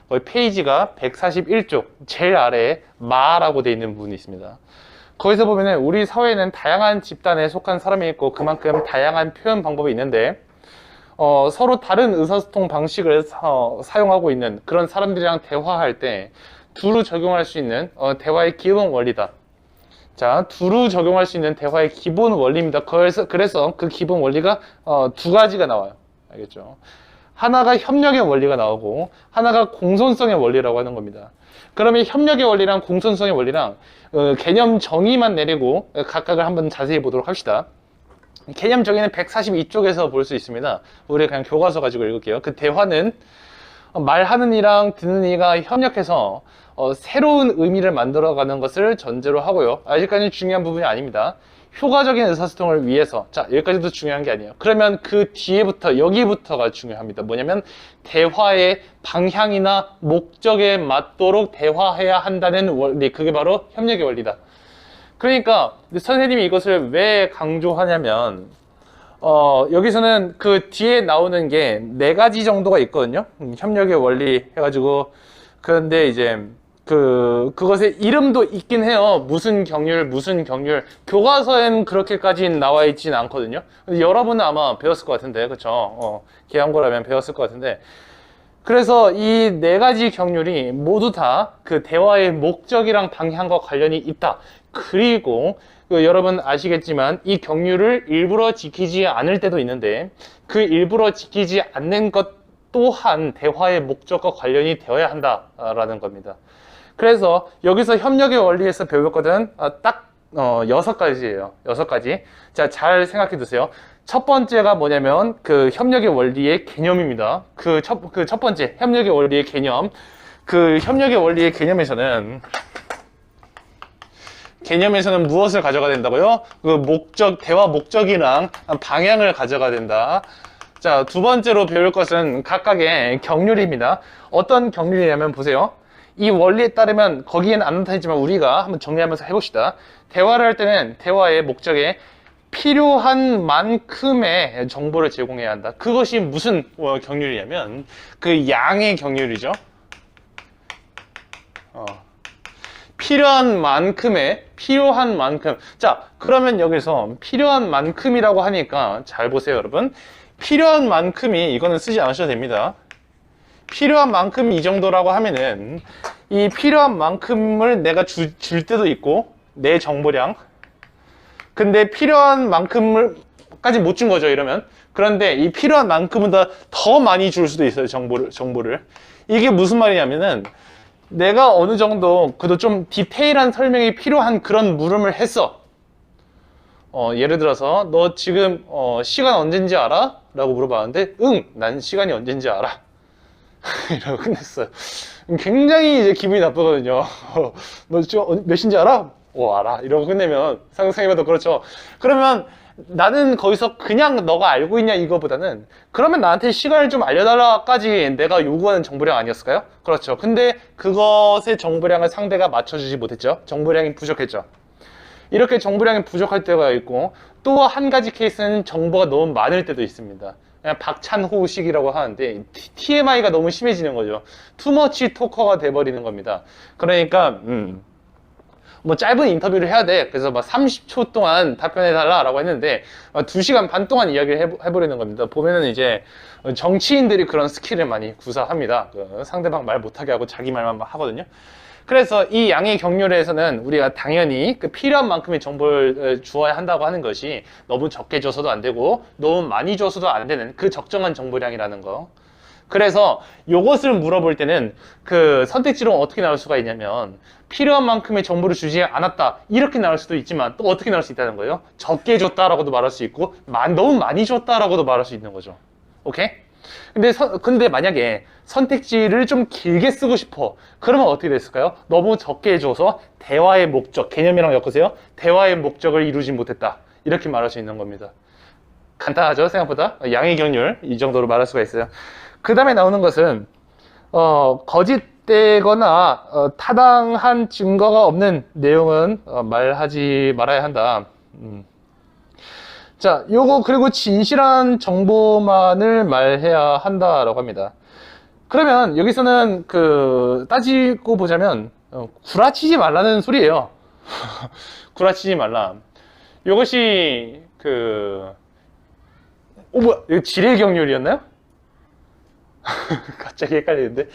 거기 페이지가 141쪽 제일 아래에 마라고 되어 있는 부분이 있습니다. 거기서 보면은 우리 사회에는 다양한 집단에 속한 사람이 있고 그만큼 다양한 표현 방법이 있는데 서로 다른 의사소통 방식을 사용하고 있는 그런 사람들이랑 대화할 때 두루 적용할 수 있는 대화의 기본 원리다. 자, 두루 적용할 수 있는 대화의 기본 원리입니다. 그래서 그 기본 원리가 두 가지가 나와요. 알겠죠? 하나가 협력의 원리가 나오고 하나가 공손성의 원리라고 하는 겁니다. 그러면 협력의 원리랑 공손성의 원리랑 개념 정의만 내리고 각각을 한번 자세히 보도록 합시다. 개념 정의는 142쪽에서 볼 수 있습니다. 우리 그냥 교과서 가지고 읽을게요. 그 대화는 말하는 이랑 듣는 이가 협력해서 새로운 의미를 만들어가는 것을 전제로 하고요. 아직까지는 중요한 부분이 아닙니다. 효과적인 의사소통을 위해서. 자, 여기까지도 중요한 게 아니에요. 그러면 그 뒤에부터 여기부터가 중요합니다. 뭐냐면 대화의 방향이나 목적에 맞도록 대화해야 한다는 원리. 그게 바로 협력의 원리다. 그러니까 선생님이 이것을 왜 강조하냐면 여기서는 그 뒤에 나오는 게 4가지 정도가 있거든요. 협력의 원리 해가지고. 그런데 이제 그것의 이름도 있긴 해요. 무슨 경률, 무슨 경률. 교과서엔 그렇게까지 나와 있진 않거든요. 근데 여러분은 아마 배웠을 것 같은데, 그쵸? 계양고라면 배웠을 것 같은데. 그래서 이 4가지 경률이 모두 다 그 대화의 목적이랑 방향과 관련이 있다. 그리고 여러분 아시겠지만 이 경률을 일부러 지키지 않을 때도 있는데 그 일부러 지키지 않는 것 또한 대화의 목적과 관련이 되어야 한다라는 겁니다. 그래서 여기서 협력의 원리에서 배웠거든. 딱 6가지예요. 6가지. 자, 잘 생각해 두세요. 첫 번째가 뭐냐면 그 협력의 원리의 개념입니다. 그 첫 번째 협력의 원리의 개념. 그 협력의 원리의 개념에서는 무엇을 가져가야 된다고요? 그 목적, 대화 목적이랑 방향을 가져가야 된다. 자, 두 번째로 배울 것은 각각의 경률입니다. 어떤 경률이냐면 보세요. 이 원리에 따르면 거기에는 안 나타있지만 우리가 한번 정리하면서 해봅시다. 대화를 할 때는 대화의 목적에 필요한 만큼의 정보를 제공해야 한다. 그것이 무슨 경률이냐면 그 양의 경률이죠. 필요한 만큼. 자, 그러면 여기서 필요한 만큼이라고 하니까 잘 보세요, 여러분. 필요한 만큼이 이거는 쓰지 않으셔도 됩니다. 필요한 만큼이 이 정도라고 하면은 이 필요한 만큼을 내가 줄 때도 있고 내 정보량. 근데 필요한 만큼을까지 못 준 거죠, 이러면. 그런데 이 필요한 만큼보다 더 많이 줄 수도 있어요, 정보를. 이게 무슨 말이냐면은 내가 어느 정도 그래도 좀 디테일한 설명이 필요한 그런 물음을 했어. 예를 들어서 너 지금 시간 언젠지 알아? 라고 물어봤는데 응, 난 시간이 언젠지 알아. 이러고 끝냈어요. 굉장히 이제 기분이 나쁘거든요. 너 지금 몇 시인지 알아? 알아. 이러고 끝내면 상상해봐도 그렇죠. 그러면 나는 거기서 그냥 너가 알고 있냐 이거보다는 그러면 나한테 시간을 좀 알려달라까지 내가 요구하는 정보량 아니었을까요? 그렇죠. 근데 그것의 정보량을 상대가 맞춰주지 못했죠. 정보량이 부족했죠. 이렇게 정보량이 부족할 때가 있고 또 한 가지 케이스는 정보가 너무 많을 때도 있습니다. 그냥 박찬호식이라고 하는데 TMI가 너무 심해지는 거죠. 투머치 토커가 돼버리는 겁니다. 그러니까 뭐 짧은 인터뷰를 해야 돼. 그래서 막 30초 동안 답변해달라라고 했는데 2시간 반 동안 이야기를 해버리는 겁니다. 보면은 이제 정치인들이 그런 스킬을 많이 구사합니다. 상대방 말 못하게 하고 자기 말만 하거든요. 그래서 이 양의 경률에서는 우리가 당연히 그 필요한 만큼의 정보를 주어야 한다고 하는 것이 너무 적게 줘서도 안 되고 너무 많이 줘서도 안 되는 그 적정한 정보량이라는 거. 그래서 요것을 물어볼 때는 그 선택지로 어떻게 나올 수가 있냐면 필요한 만큼의 정보를 주지 않았다 이렇게 나올 수도 있지만 또 어떻게 나올 수 있다는 거예요? 적게 줬다라고도 말할 수 있고 너무 많이 줬다라고도 말할 수 있는 거죠. 오케이? 근데 만약에 선택지를 좀 길게 쓰고 싶어. 그러면 어떻게 됐을까요? 너무 적게 해줘서 대화의 목적, 개념이랑 엮으세요. 대화의 목적을 이루지 못했다. 이렇게 말할 수 있는 겁니다. 간단하죠? 생각보다. 양의 경률 이 정도로 말할 수가 있어요. 그 다음에 나오는 것은 거짓되거나 타당한 증거가 없는 내용은 말하지 말아야 한다. 자, 요거 그리고 진실한 정보만을 말해야 한다라고 합니다. 그러면 여기서는 따지고 보자면 구라치지 말라는 소리예요. 구라치지 말라. 이것이 뭐야? 이거 지뢰 경률이었나요? 갑자기 헷갈리는데.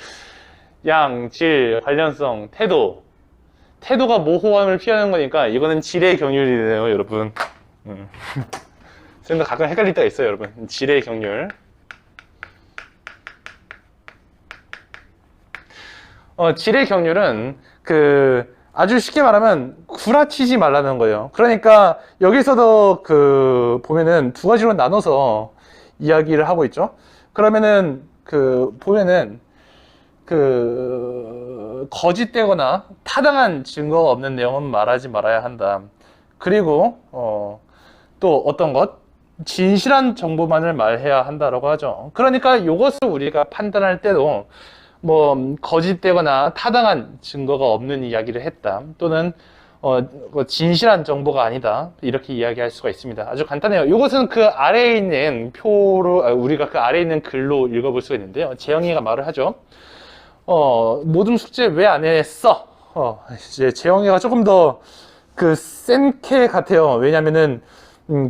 양, 질, 관련성, 태도. 태도가 모호함을 피하는 거니까 이거는 지뢰 경률이네요, 여러분. 쌤도 가끔 헷갈릴 때가 있어요, 여러분. 지뢰 경률. 지뢰 경률은 아주 쉽게 말하면 구라치지 말라는 거예요. 그러니까 여기서도 보면은 두 가지로 나눠서 이야기를 하고 있죠. 그러면은 보면은 거짓되거나 타당한 증거가 없는 내용은 말하지 말아야 한다. 그리고 또 어떤 것 진실한 정보만을 말해야 한다라고 하죠. 그러니까 이것을 우리가 판단할 때도 뭐 거짓되거나 타당한 증거가 없는 이야기를 했다, 또는 진실한 정보가 아니다, 이렇게 이야기할 수가 있습니다. 아주 간단해요. 이것은 그 아래에 있는 표로 우리가 그 아래에 있는 글로 읽어볼 수가 있는데요. 재영이가 말을 하죠. 모든 숙제 왜 안 했어? 이제 재영이가 조금 더 센 캐 같아요. 왜냐면은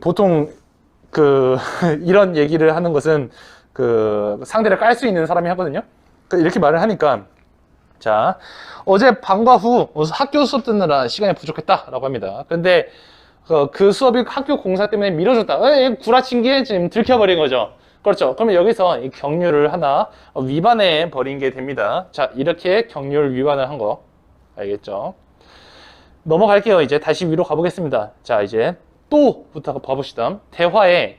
보통 이런 얘기를 하는 것은 상대를 깔 수 있는 사람이 하거든요. 이렇게 말을 하니까, 자, 어제 방과 후 학교 수업 듣느라 시간이 부족했다라고 합니다. 그런데 그 수업이 학교 공사 때문에 미뤄졌다. 구라친 게 지금 들켜버린 거죠. 그렇죠. 그러면 여기서 이 경률을 하나 위반해 버린 게 됩니다. 자, 이렇게 경률 위반을 한 거 알겠죠? 넘어갈게요. 이제 다시 위로 가보겠습니다. 자, 이제 또부터 봐봅시다. 대화에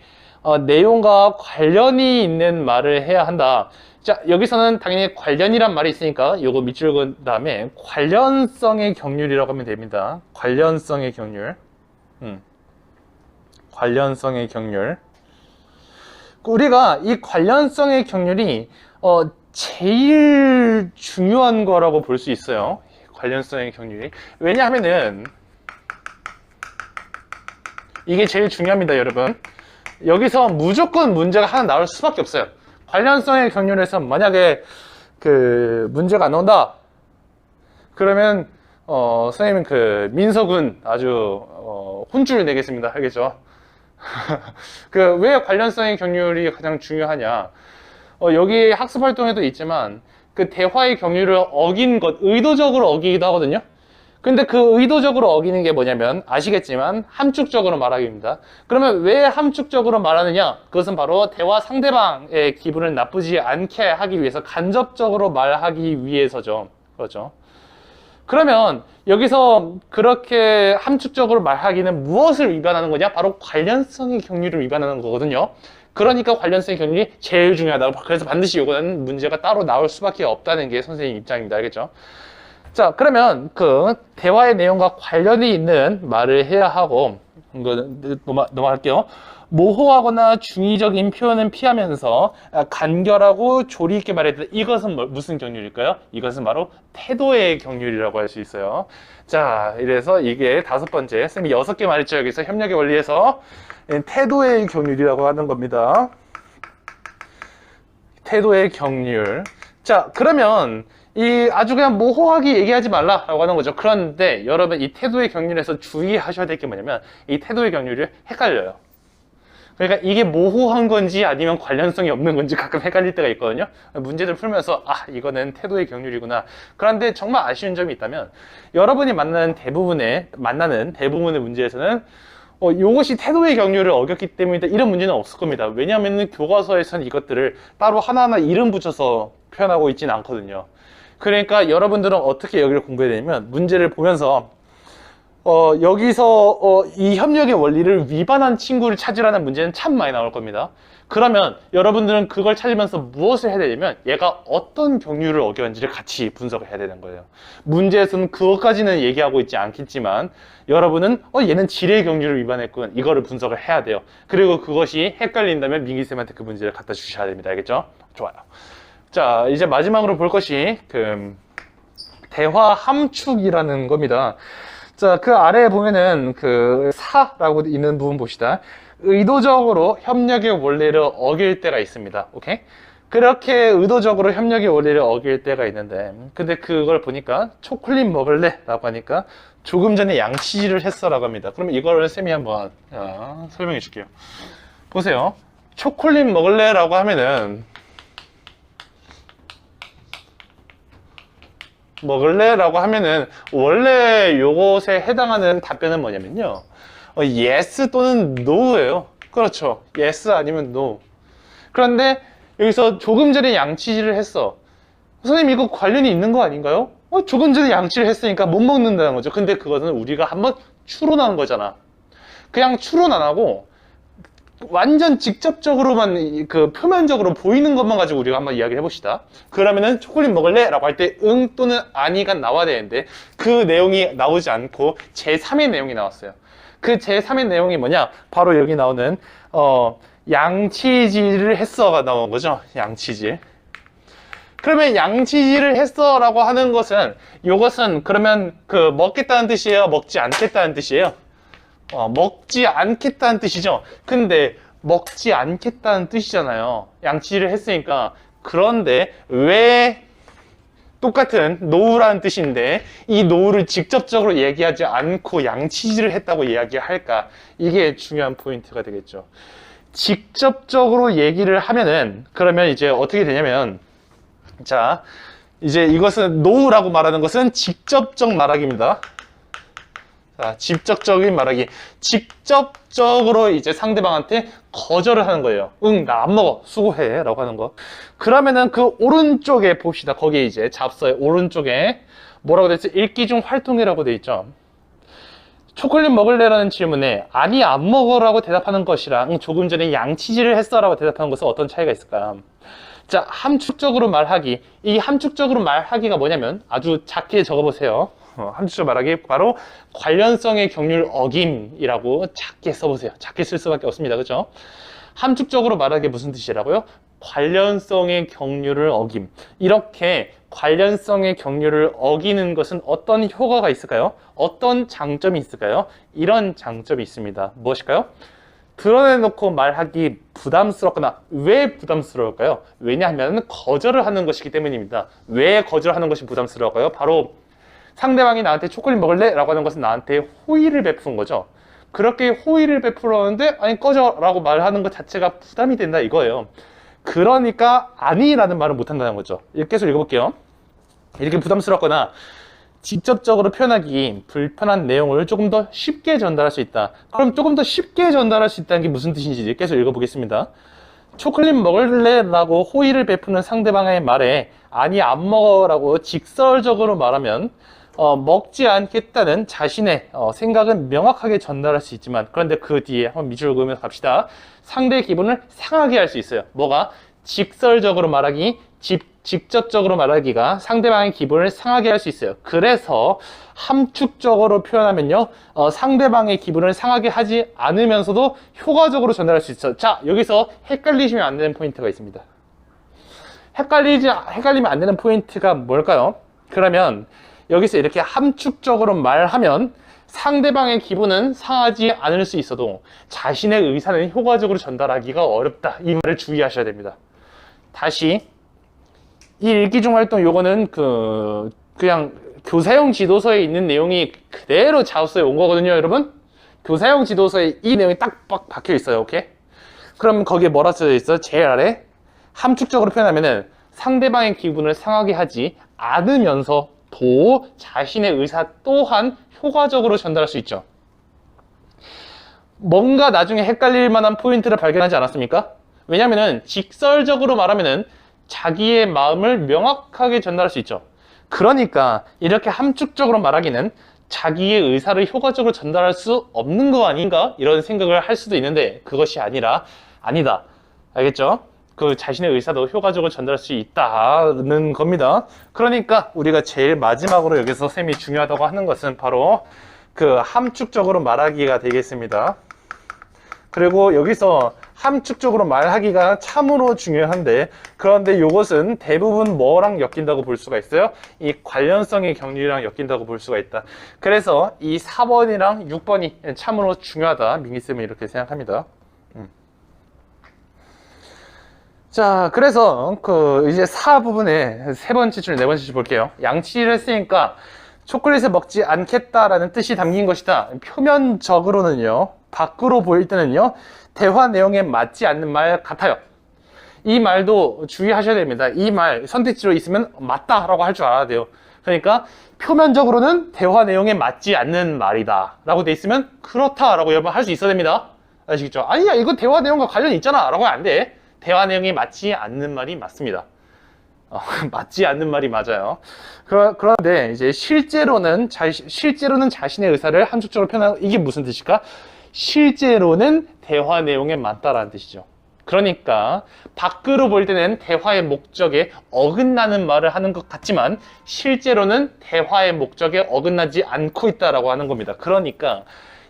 내용과 관련이 있는 말을 해야 한다. 자, 여기서는 당연히 관련이란 말이 있으니까 요거 밑줄 그은 다음에 관련성의 경률이라고 하면 됩니다. 관련성의 경률. 관련성의 경률. 우리가 이 관련성의 경률이 제일 중요한 거라고 볼 수 있어요. 관련성의 경률이. 왜냐하면은 이게 제일 중요합니다, 여러분. 여기서 무조건 문제가 하나 나올 수밖에 없어요. 관련성의 경률에서 만약에 문제가 안 나온다, 그러면 선생님은 민석은 아주 혼쭐을 내겠습니다. 알겠죠? 왜 관련성의 경률이 가장 중요하냐? 여기 학습 활동에도 있지만 대화의 경률을 어긴 것, 의도적으로 어기기도 하거든요. 근데 의도적으로 어기는 게 뭐냐면 아시겠지만 함축적으로 말하기입니다. 그러면 왜 함축적으로 말하느냐? 그것은 바로 대화 상대방의 기분을 나쁘지 않게 하기 위해서, 간접적으로 말하기 위해서죠. 그렇죠? 그러면 여기서 그렇게 함축적으로 말하기는 무엇을 위반하는 거냐? 바로 관련성의 경률을 위반하는 거거든요. 그러니까 관련성의 경률이 제일 중요하다고. 그래서 반드시 이거는 문제가 따로 나올 수밖에 없다는 게 선생님 입장입니다. 알겠죠? 자, 그러면 대화의 내용과 관련이 있는 말을 해야 하고, 넘어갈게요. 모호하거나 중의적인 표현은 피하면서 간결하고 조리 있게 말해야 된다. 이것은 무슨 경률일까요? 이것은 바로 태도의 경률이라고 할 수 있어요. 자, 이래서 이게 5번째, 쌤이 6개 말했죠. 여기서 협력의 원리에서 태도의 경률이라고 하는 겁니다. 태도의 경률. 자, 그러면 아주 그냥 모호하게 얘기하지 말라라고 하는 거죠. 그런데 여러분, 이 태도의 경률에서 주의하셔야 될 게 뭐냐면, 이 태도의 경률이 헷갈려요. 그러니까 이게 모호한 건지 아니면 관련성이 없는 건지 가끔 헷갈릴 때가 있거든요. 문제를 풀면서 이거는 태도의 경률이구나. 그런데 정말 아쉬운 점이 있다면, 여러분이 만나는 대부분의 문제에서는 이것이 태도의 경률을 어겼기 때문이다, 이런 문제는 없을 겁니다. 왜냐하면 교과서에서는 이것들을 따로 하나하나 이름 붙여서 표현하고 있지는 않거든요. 그러니까 여러분들은 어떻게 여기를 공부해야 되냐면, 문제를 보면서 여기서 이 협력의 원리를 위반한 친구를 찾으라는 문제는 참 많이 나올 겁니다. 그러면 여러분들은 그걸 찾으면서 무엇을 해야 되냐면, 얘가 어떤 경률을 어겼는지를 같이 분석을 해야 되는 거예요. 문제에서는 그것까지는 얘기하고 있지 않겠지만, 여러분은 얘는 지뢰 경률을 위반했군, 이거를 분석을 해야 돼요. 그리고 그것이 헷갈린다면 민기쌤한테 그 문제를 갖다 주셔야 됩니다. 알겠죠? 좋아요. 자, 이제 마지막으로 볼 것이 대화 함축이라는 겁니다. 자, 그 아래에 보면은 사라고 있는 부분 봅시다. 의도적으로 협력의 원리를 어길 때가 있습니다. 오케이? 그렇게 의도적으로 협력의 원리를 어길 때가 있는데, 근데 그걸 보니까 초콜릿 먹을래? 라고 하니까 조금 전에 양치질을 했어 라고 합니다. 그러면 이걸 쌤이 한번 설명해 줄게요. 보세요. 초콜릿 먹을래? 라고 하면은 원래 요것에 해당하는 답변은 뭐냐면요, yes 또는 no예요. 그렇죠. yes 아니면 no. 그런데 여기서 조금 전에 양치질을 했어. 선생님 이거 관련이 있는 거 아닌가요? 조금 전에 양치를 했으니까 못 먹는다는 거죠. 근데 그것은 우리가 한번 추론하는 거잖아. 그냥 추론 안 하고 완전 직접적으로만 그 표면적으로 보이는 것만 가지고 우리가 한번 이야기를 해봅시다. 그러면은 초콜릿 먹을래? 라고 할 때 응 또는 아니가 나와야 되는데 그 내용이 나오지 않고 제3의 내용이 나왔어요. 그 제3의 내용이 뭐냐? 바로 여기 나오는 양치질을 했어가 나온 거죠. 양치질. 그러면 양치질을 했어 라고 하는 것은, 요것은 그러면 그 먹겠다는 뜻이에요? 먹지 않겠다는 뜻이에요? 먹지 않겠다는 뜻이죠. 근데 먹지 않겠다는 뜻이잖아요. 양치질을 했으니까. 그런데 왜 똑같은 노우라는 뜻인데 이 노우를 직접적으로 얘기하지 않고 양치질을 했다고 이야기할까? 이게 중요한 포인트가 되겠죠. 직접적으로 얘기를 하면은, 그러면 이제 어떻게 되냐면, 자, 이제 이것은 노우라고 말하는 것은 직접적 말하기입니다. 자, 직접적인 말하기. 직접적으로 이제 상대방한테 거절을 하는 거예요. 응, 나 안 먹어. 수고해. 라고 하는 거. 그러면은 그 오른쪽에 봅시다. 거기에 이제 잡서의 오른쪽에 뭐라고 돼 있어요? 읽기 중 활동이라고 돼 있죠. 초콜릿 먹을래라는 질문에 아니 안 먹어라고 대답하는 것이랑 조금 전에 양치질을 했어라고 대답하는 것은 어떤 차이가 있을까요? 자, 함축적으로 말하기. 이 함축적으로 말하기가 뭐냐면 아주 작게 적어보세요. 함축적 말하기 바로 관련성의 경률 어김이라고 작게 써보세요. 작게 쓸 수밖에 없습니다. 그죠? 함축적으로 말하기 무슨 뜻이라고요? 관련성의 경률을 어김. 이렇게 관련성의 경률을 어기는 것은 어떤 효과가 있을까요? 어떤 장점이 있을까요? 이런 장점이 있습니다. 무엇일까요? 드러내놓고 말하기 부담스럽거나. 왜 부담스러울까요? 왜냐하면 거절을 하는 것이기 때문입니다. 왜 거절하는 것이 부담스러울까요? 바로 상대방이 나한테 초콜릿 먹을래? 라고 하는 것은 나한테 호의를 베푸는 거죠. 그렇게 호의를 베풀었는데 아니 꺼져 라고 말하는 것 자체가 부담이 된다 이거예요. 그러니까 아니라는 말을 못한다는 거죠. 이렇게 해서 읽어볼게요. 이렇게 부담스럽거나 직접적으로 표현하기 불편한 내용을 조금 더 쉽게 전달할 수 있다. 그럼 조금 더 쉽게 전달할 수 있다는 게 무슨 뜻인지 계속 읽어보겠습니다. 초콜릿 먹을래? 라고 호의를 베푸는 상대방의 말에 아니 안 먹어 라고 직설적으로 말하면 먹지 않겠다는 자신의 생각은 명확하게 전달할 수 있지만, 그런데 그 뒤에 한번 밑줄 그으면서 갑시다. 상대의 기분을 상하게 할 수 있어요. 뭐가? 직설적으로 말하기, 직접적으로 말하기가 상대방의 기분을 상하게 할 수 있어요. 그래서 함축적으로 표현하면요, 상대방의 기분을 상하게 하지 않으면서도 효과적으로 전달할 수 있어요. 자, 여기서 헷갈리시면 안 되는 포인트가 있습니다. 헷갈리면 안 되는 포인트가 뭘까요? 그러면 여기서 이렇게 함축적으로 말하면 상대방의 기분은 상하지 않을 수 있어도 자신의 의사는 효과적으로 전달하기가 어렵다. 이 말을 주의하셔야 됩니다. 다시, 이 읽기 중 활동 요거는 그냥 교사용 지도서에 있는 내용이 그대로 자소서에 온 거거든요, 여러분. 교사용 지도서에 이 내용이 딱 박혀 있어요. 오케이? 그럼 거기에 뭐라 써져 있어요? 제일 아래 함축적으로 표현하면은 상대방의 기분을 상하게 하지 않으면서 도 자신의 의사 또한 효과적으로 전달할 수 있죠. 뭔가 나중에 헷갈릴 만한 포인트를 발견하지 않았습니까? 왜냐면은 직설적으로 말하면은 자기의 마음을 명확하게 전달할 수 있죠. 그러니까 이렇게 함축적으로 말하기는 자기의 의사를 효과적으로 전달할 수 없는 거 아닌가? 이런 생각을 할 수도 있는데 그것이 아니다. 알겠죠? 그 자신의 의사도 효과적으로 전달할 수 있다는 겁니다. 그러니까 우리가 제일 마지막으로 여기서 쌤이 중요하다고 하는 것은 바로 그 함축적으로 말하기가 되겠습니다. 그리고 여기서 함축적으로 말하기가 참으로 중요한데, 그런데 이것은 대부분 뭐랑 엮인다고 볼 수가 있어요? 이 관련성의 경륜이랑 엮인다고 볼 수가 있다. 그래서 이 4번이랑 6번이 참으로 중요하다. 민기쌤은 이렇게 생각합니다. 자, 그래서 이제 사 부분에 세 번째 줄, 네 번째 줄 볼게요. 양치를 했으니까 초콜릿을 먹지 않겠다라는 뜻이 담긴 것이다. 표면적으로는요, 밖으로 보일 때는요, 대화 내용에 맞지 않는 말 같아요. 이 말도 주의하셔야 됩니다. 이 말 선택지로 있으면 맞다라고 할 줄 알아야 돼요. 그러니까 표면적으로는 대화 내용에 맞지 않는 말이다 라고 돼 있으면 그렇다라고 여러분 할 수 있어야 됩니다. 아시겠죠? 아니야, 이거 대화 내용과 관련이 있잖아 라고 하면 안 돼. 대화 내용이 맞지 않는 말이 맞습니다. 맞지 않는 말이 맞아요. 그런데 이제 실제로는 자신의 의사를 함축적으로 표현하고, 이게 무슨 뜻일까? 실제로는 대화 내용에 맞다라는 뜻이죠. 그러니까 밖으로 볼 때는 대화의 목적에 어긋나는 말을 하는 것 같지만 실제로는 대화의 목적에 어긋나지 않고 있다라고 하는 겁니다. 그러니까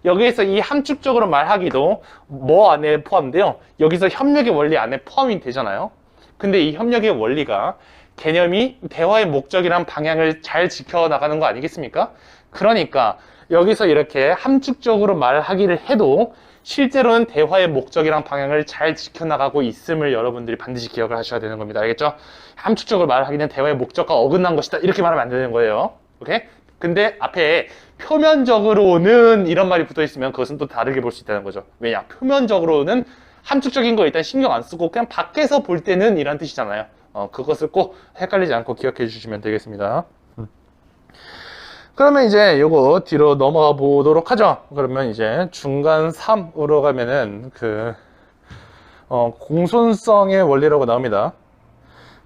여기에서 이 함축적으로 말하기도 뭐 안에 포함돼요? 여기서 협력의 원리 안에 포함이 되잖아요. 근데 이 협력의 원리가 개념이 대화의 목적이란 방향을 잘 지켜나가는 거 아니겠습니까? 그러니까 여기서 이렇게 함축적으로 말하기를 해도 실제로는 대화의 목적이랑 방향을 잘 지켜나가고 있음을 여러분들이 반드시 기억을 하셔야 되는 겁니다. 알겠죠? 함축적으로 말하기는 대화의 목적과 어긋난 것이다. 이렇게 말하면 안 되는 거예요. 오케이? 근데 앞에 표면적으로는 이런 말이 붙어 있으면 그것은 또 다르게 볼 수 있다는 거죠. 왜냐? 표면적으로는 함축적인 거 일단 신경 안 쓰고 그냥 밖에서 볼 때는 이란 뜻이잖아요. 그것을 꼭 헷갈리지 않고 기억해 주시면 되겠습니다. 그러면 이제 요거 뒤로 넘어가 보도록 하죠. 그러면 이제 중간 3으로 가면은 공손성의 원리라고 나옵니다.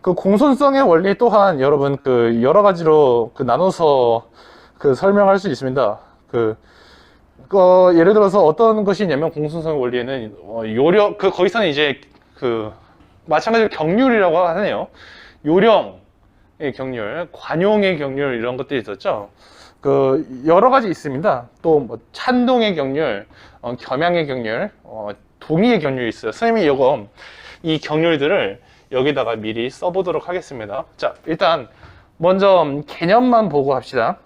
그 공손성의 원리 또한 여러분 여러 가지로 나눠서 설명할 수 있습니다. 예를 들어서 어떤 것이 있냐면 공손성의 원리에는 요령, 거기서는 이제 마찬가지로 경률이라고 하네요. 요령의 경률, 관용의 경률 이런 것들이 있었죠. 여러 가지 있습니다. 또 뭐 찬동의 경률, 겸양의 경률, 동의의 경률이 있어요. 선생님이 이 경률들을 여기다가 미리 써보도록 하겠습니다. 자, 일단 먼저 개념만 보고 합시다.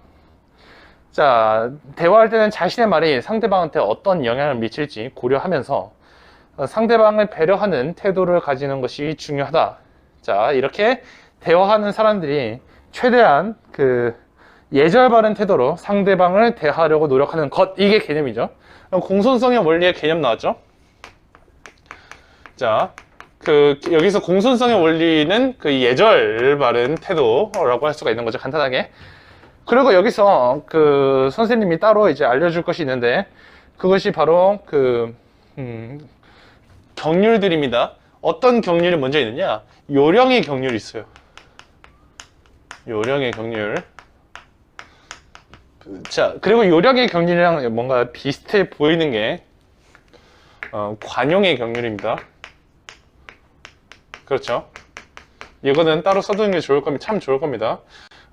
자, 대화할 때는 자신의 말이 상대방한테 어떤 영향을 미칠지 고려하면서 상대방을 배려하는 태도를 가지는 것이 중요하다. 자, 이렇게 대화하는 사람들이 최대한 예절 바른 태도로 상대방을 대하려고 노력하는 것, 이게 개념이죠. 공손성의 원리의 개념 나왔죠? 자, 여기서 공손성의 원리는 예절 바른 태도라고 할 수가 있는 거죠, 간단하게. 그리고 여기서 선생님이 따로 이제 알려줄 것이 있는데, 그것이 바로 경률들입니다. 어떤 경률이 먼저 있느냐? 요령의 경률이 있어요. 요령의 경률. 자, 그리고 요령의 경률이랑 뭔가 비슷해 보이는 게 관용의 경률입니다. 그렇죠? 이거는 따로 써두는 게 좋을 겁니다. 참 좋을 겁니다.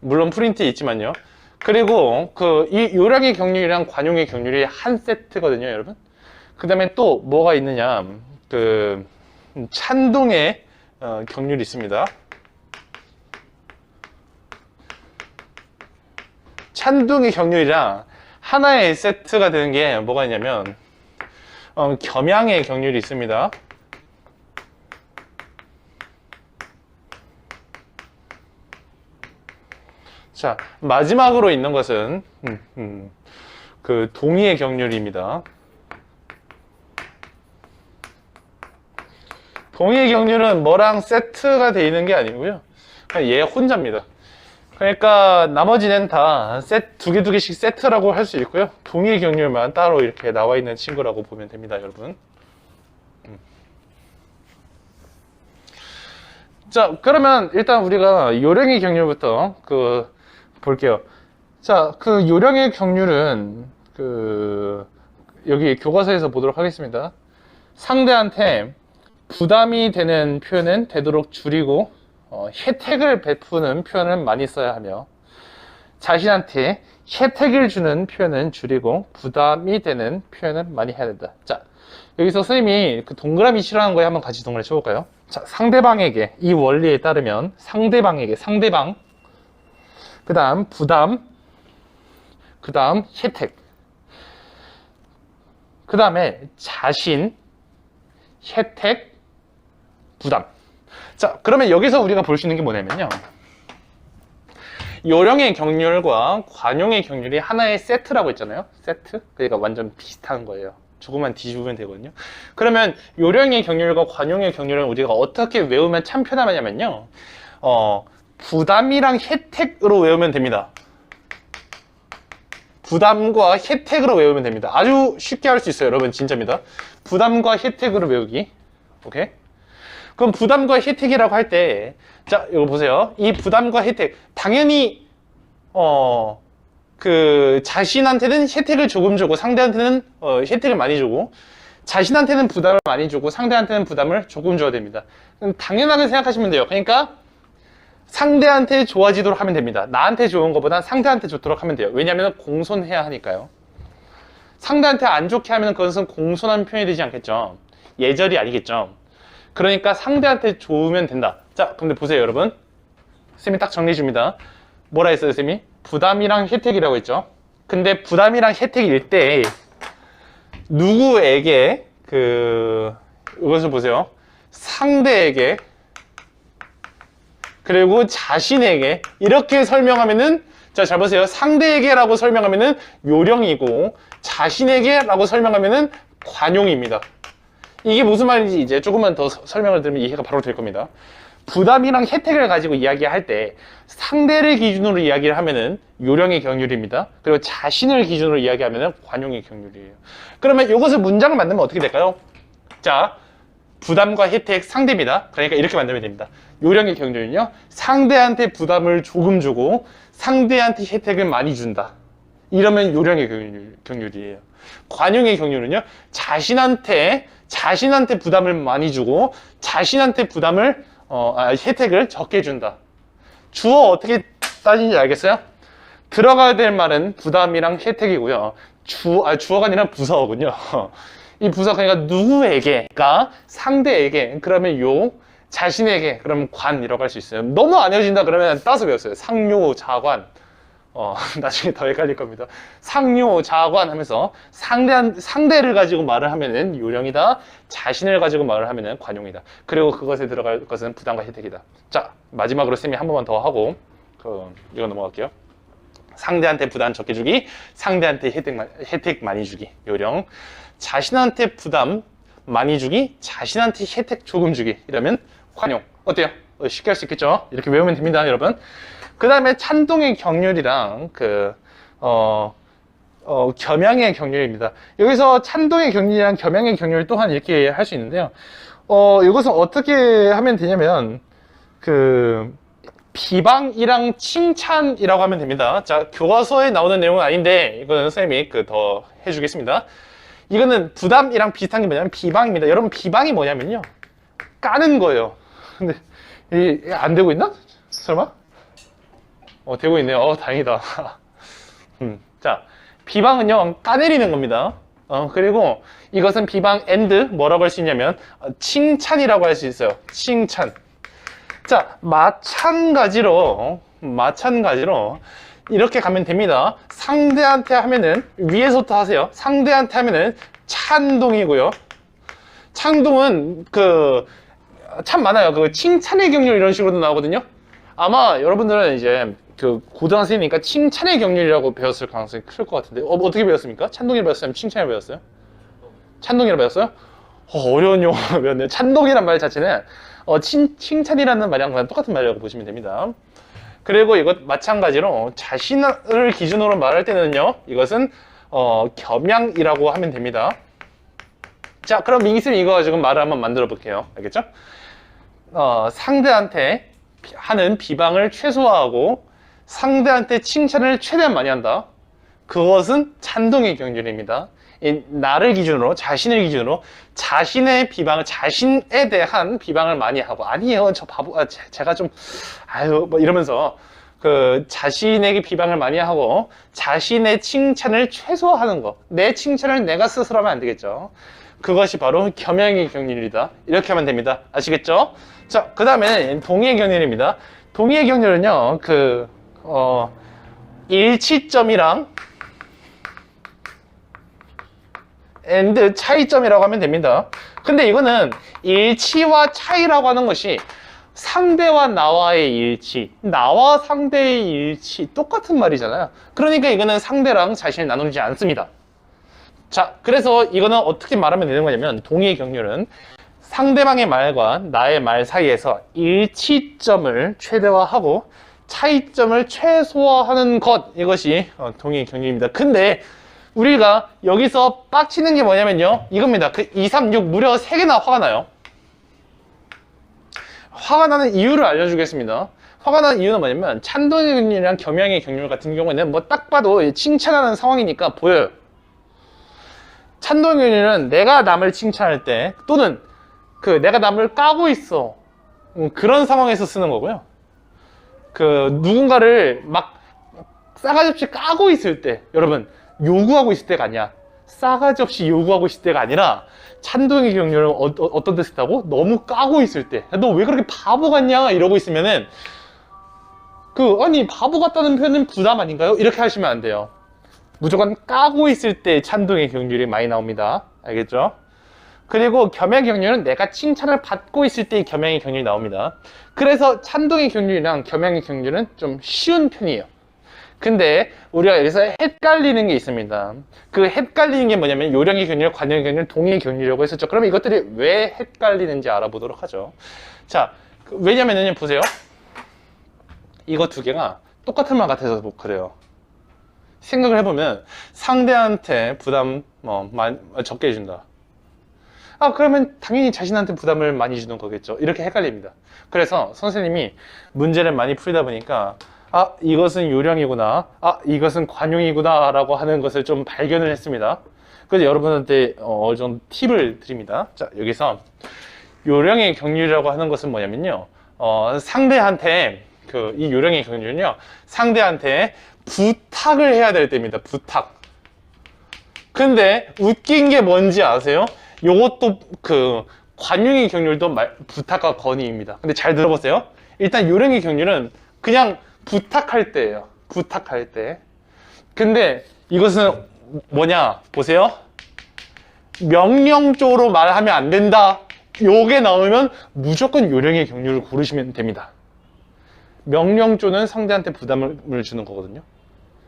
물론 프린트 있지만요. 그리고 이 요령의 경률이랑 관용의 경률이 한 세트거든요, 여러분. 그 다음에 또 뭐가 있느냐? 찬동의 경률이 있습니다. 찬동의 경률이랑 하나의 세트가 되는 게 뭐가 있냐면 겸양의 경률이 있습니다. 자, 마지막으로 있는 것은 동의의 경률입니다. 동의의 경률은 뭐랑 세트가 되어 있는 게 아니고요, 그냥 얘 혼자입니다. 그러니까 나머지는 다 두 개씩 세트라고 할 수 있고요, 동의의 경률만 따로 이렇게 나와 있는 친구라고 보면 됩니다, 여러분. 자, 그러면 일단 우리가 요령의 경률부터 볼게요. 자, 요령의 경률은 여기 교과서에서 보도록 하겠습니다. 상대한테 부담이 되는 표현은 되도록 줄이고 혜택을 베푸는 표현을 많이 써야 하며, 자신한테 혜택을 주는 표현은 줄이고 부담이 되는 표현은 많이 해야 된다. 자, 여기서 선생님이 동그라미 싫어하는 거에 한번 같이 동그라미 쳐볼까요? 자, 상대방에게, 이 원리에 따르면 상대방에게, 상대방, 그 다음 부담, 그 다음 혜택, 그 다음에 자신, 혜택, 부담. 자, 그러면 여기서 우리가 볼 수 있는 게 뭐냐면요. 요령의 경률과 관용의 경률이 하나의 세트라고 했잖아요. 세트? 그러니까 완전 비슷한 거예요. 조금만 뒤집으면 되거든요. 그러면 요령의 경률과 관용의 경률은 우리가 어떻게 외우면 참 편하냐면요. 부담이랑 혜택으로 외우면 됩니다. 부담과 혜택으로 외우면 됩니다. 아주 쉽게 할 수 있어요, 여러분. 진짜입니다. 부담과 혜택으로 외우기. 오케이? 그럼 부담과 혜택이라고 할 때, 자, 이거 보세요. 이 부담과 혜택. 당연히, 자신한테는 혜택을 조금 주고, 상대한테는, 혜택을 많이 주고, 자신한테는 부담을 많이 주고, 상대한테는 부담을 조금 줘야 됩니다. 당연하게 생각하시면 돼요. 그러니까, 상대한테 좋아지도록 하면 됩니다. 나한테 좋은 것보다 상대한테 좋도록 하면 돼요. 왜냐하면 공손해야 하니까요. 상대한테 안 좋게 하면 그것은 공손한 표현이 되지 않겠죠. 예절이 아니겠죠. 그러니까 상대한테 좋으면 된다. 자, 근데 보세요, 여러분. 쌤이 딱 정리해 줍니다. 뭐라 했어요, 쌤이? 부담이랑 혜택이라고 했죠. 근데 부담이랑 혜택일 때 누구에게 이것을 보세요. 상대에게 그리고 자신에게 이렇게 설명하면은, 자, 잘 보세요. 상대에게라고 설명하면은 요령이고 자신에게라고 설명하면은 관용입니다. 이게 무슨 말인지 이제 조금만 더 설명을 드리면 이해가 바로 될 겁니다. 부담이랑 혜택을 가지고 이야기할 때 상대를 기준으로 이야기를 하면은 요령의 경률입니다. 그리고 자신을 기준으로 이야기하면은 관용의 경률이에요. 그러면 이것을 문장을 만들면 어떻게 될까요? 자, 부담과 혜택 상대입니다. 그러니까 이렇게 만들면 됩니다. 요령의 경률은요, 상대한테 부담을 조금 주고 상대한테 혜택을 많이 준다. 이러면 요령의 경률이에요. 관용의 경률은요, 자신한테 부담을 많이 주고 자신한테 혜택을 적게 준다. 주어 어떻게 따지는지 알겠어요? 들어가야 될 말은 부담이랑 혜택이고요. 주어가 아니라 부사어군요. 이 부사, 그러니까 누구에게가 상대에게, 그러면 자신에게, 그러면 관이라고 할 수 있어요. 너무 안 헤어진다 그러면 따서 배웠어요. 상요, 자관. 나중에 더 헷갈릴 겁니다. 상요, 자관 하면서 상대를 가지고 말을 하면은 요령이다. 자신을 가지고 말을 하면은 관용이다. 그리고 그것에 들어갈 것은 부담과 혜택이다. 자, 마지막으로 쌤이 한 번만 더 하고, 이거 넘어갈게요. 상대한테 부담 적게 주기, 상대한테 혜택 많이 주기, 요령. 자신한테 부담 많이 주기, 자신한테 혜택 조금 주기. 이러면 관용. 어때요? 쉽게 할 수 있겠죠? 이렇게 외우면 됩니다, 여러분. 그 다음에 찬동의 경률이랑 겸양의 경률입니다. 여기서 찬동의 경률이랑 겸양의 경률 또한 이렇게 할 수 있는데요. 이것은 어떻게 하면 되냐면, 비방이랑 칭찬이라고 하면 됩니다. 자, 교과서에 나오는 내용은 아닌데, 이거는 쌤이 더 해주겠습니다. 이거는 부담이랑 비슷한 게 뭐냐면 비방입니다. 여러분, 비방이 뭐냐면요, 까는 거예요. 근데 이게 안 되고 있나? 설마? 되고 있네요. 다행이다. 자, 비방은요, 까내리는 겁니다. 그리고 이것은 비방 뭐라고 할 수 있냐면 칭찬이라고 할 수 있어요. 칭찬. 자, 마찬가지로 이렇게 가면 됩니다. 상대한테 하면은 위에서부터 하세요. 상대한테 하면은 찬동이고요. 찬동은 참 많아요. 칭찬의 경률 이런 식으로도 나오거든요. 아마 여러분들은 이제 고등학생이니까 칭찬의 경률이라고 배웠을 가능성이 클 것 같은데, 어떻게 배웠습니까? 찬동이를 배웠어요? 칭찬을 배웠어요? 찬동이를 배웠어요? 어려운 용어를 배웠네요. 찬동이란 말 자체는 칭찬이라는 말이랑 그냥 똑같은 말이라고 보시면 됩니다. 그리고 이것 마찬가지로 자신을 기준으로 말할 때는요, 이것은 겸양이라고 하면 됩니다. 자, 그럼 민기쌤 이거 가지고 말을 한번 만들어 볼게요. 알겠죠? 상대한테 하는 비방을 최소화하고 상대한테 칭찬을 최대한 많이 한다. 그것은 찬동의 경륜입니다. 나를 기준으로, 자신을 기준으로 자신의 비방을, 자신에 대한 비방을 많이 하고, 아니에요, 저 바보, 제가 좀 뭐 이러면서 자신에게 비방을 많이 하고 자신의 칭찬을 최소화하는 거. 내 칭찬을 내가 스스로 하면 안 되겠죠. 그것이 바로 겸양의 경륜이다. 이렇게 하면 됩니다. 아시겠죠? 자, 그 다음에 동의의 경륜입니다. 동의의 경륜은요, 일치점이랑 and 차이점이라고 하면 됩니다. 근데 이거는 일치와 차이라고 하는 것이 상대와 나와의 일치, 나와 상대의 일치 똑같은 말이잖아요. 그러니까 이거는 상대랑 자신을 나누지 않습니다. 자, 그래서 이거는 어떻게 말하면 되는 거냐면 동의 경률은 상대방의 말과 나의 말 사이에서 일치점을 최대화하고 차이점을 최소화하는 것, 이것이 동의 경률입니다. 근데 우리가 여기서 빡치는 게 뭐냐면요, 이겁니다. 그 2, 3, 6 무려 3개나 화가 나요. 화가 나는 이유를 알려주겠습니다. 화가 나는 이유는 뭐냐면 찬동의 경률이랑 겸양의 경률 같은 경우에는 뭐 딱 봐도 칭찬하는 상황이니까 보여요. 찬동의 경률은 내가 남을 칭찬할 때 또는 내가 남을 까고 있어, 그런 상황에서 쓰는 거고요. 누군가를 막 싸가지 없이 까고 있을 때, 여러분, 요구하고 있을 때가 아니야. 싸가지 없이 요구하고 있을 때가 아니라 찬동의 경률은 어떤 데 쓰다고? 너무 까고 있을 때. 너 왜 그렇게 바보 같냐? 이러고 있으면은 아니 바보 같다는 표현은 부담 아닌가요? 이렇게 하시면 안 돼요. 무조건 까고 있을 때 찬동의 경률이 많이 나옵니다. 알겠죠? 그리고 겸양 경률은 내가 칭찬을 받고 있을 때 겸양의 경률이 나옵니다. 그래서 찬동의 경률이랑 겸양의 경률은 좀 쉬운 편이에요. 근데 우리가 여기서 헷갈리는 게 있습니다. 그 헷갈리는 게 뭐냐면 요령의 경률, 관용의 경률, 동의의 경률이라고 했었죠. 그러면 이것들이 왜 헷갈리는지 알아보도록 하죠. 자, 왜냐면은 보세요. 이거 두 개가 똑같은 말 같아서 그래요. 생각을 해보면 상대한테 부담 적게 해준다. 그러면 당연히 자신한테 부담을 많이 주는 거겠죠. 이렇게 헷갈립니다. 그래서 선생님이 문제를 많이 풀다 보니까 이것은 요령이구나, 이것은 관용이구나 라고 하는 것을 좀 발견을 했습니다. 그래서 여러분한테 어느 정도 팁을 드립니다. 자, 여기서 요령의 경률이라고 하는 것은 뭐냐면요, 상대한테 이 요령의 경률은요, 상대한테 부탁을 해야 될 때입니다. 부탁. 근데 웃긴 게 뭔지 아세요? 요것도 관용의 경률도 부탁과 건의입니다. 근데 잘 들어보세요. 일단 요령의 경률은 그냥 부탁할 때예요. 부탁할 때. 근데 이것은 뭐냐? 보세요. 명령조로 말하면 안 된다. 요게 나오면 무조건 요령의 경률을 고르시면 됩니다. 명령조는 상대한테 부담을 주는 거거든요.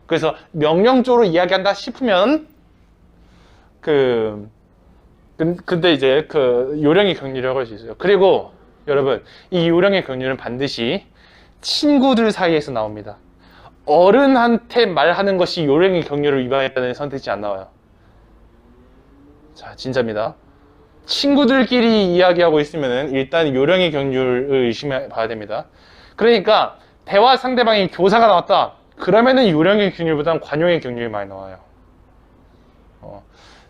그래서 명령조로 이야기한다 싶으면 근데 이제 요령의 경률이라고 할 수 있어요. 그리고 여러분, 이 요령의 경률은 반드시 친구들 사이에서 나옵니다. 어른한테 말하는 것이 요령의 경률을 위반했다는 선택지 안 나와요. 자, 진짜입니다. 친구들끼리 이야기하고 있으면은 일단 요령의 경률을 의심해 봐야 됩니다. 그러니까 대화 상대방이 교사가 나왔다. 그러면은 요령의 경률보다는 관용의 경률이 많이 나와요.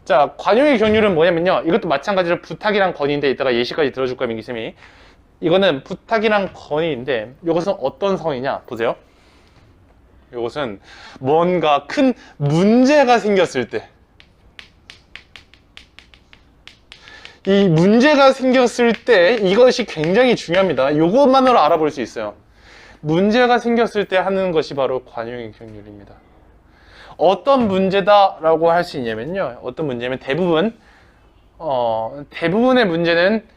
자, 관용의 경률은 뭐냐면요, 이것도 마찬가지로 부탁이랑 건의인데 이따가 예시까지 들어줄 거예요, 민기쌤이. 이거는 부탁이랑 건의인데 이것은 어떤 상황이냐 보세요. 이것은 뭔가 큰 문제가 생겼을 때, 이 문제가 생겼을 때 이것이 굉장히 중요합니다. 이것만으로 알아볼 수 있어요. 문제가 생겼을 때 하는 것이 바로 관용의 경률입니다. 어떤 문제다라고 할 수 있냐면요, 어떤 문제냐면 대부분의 문제는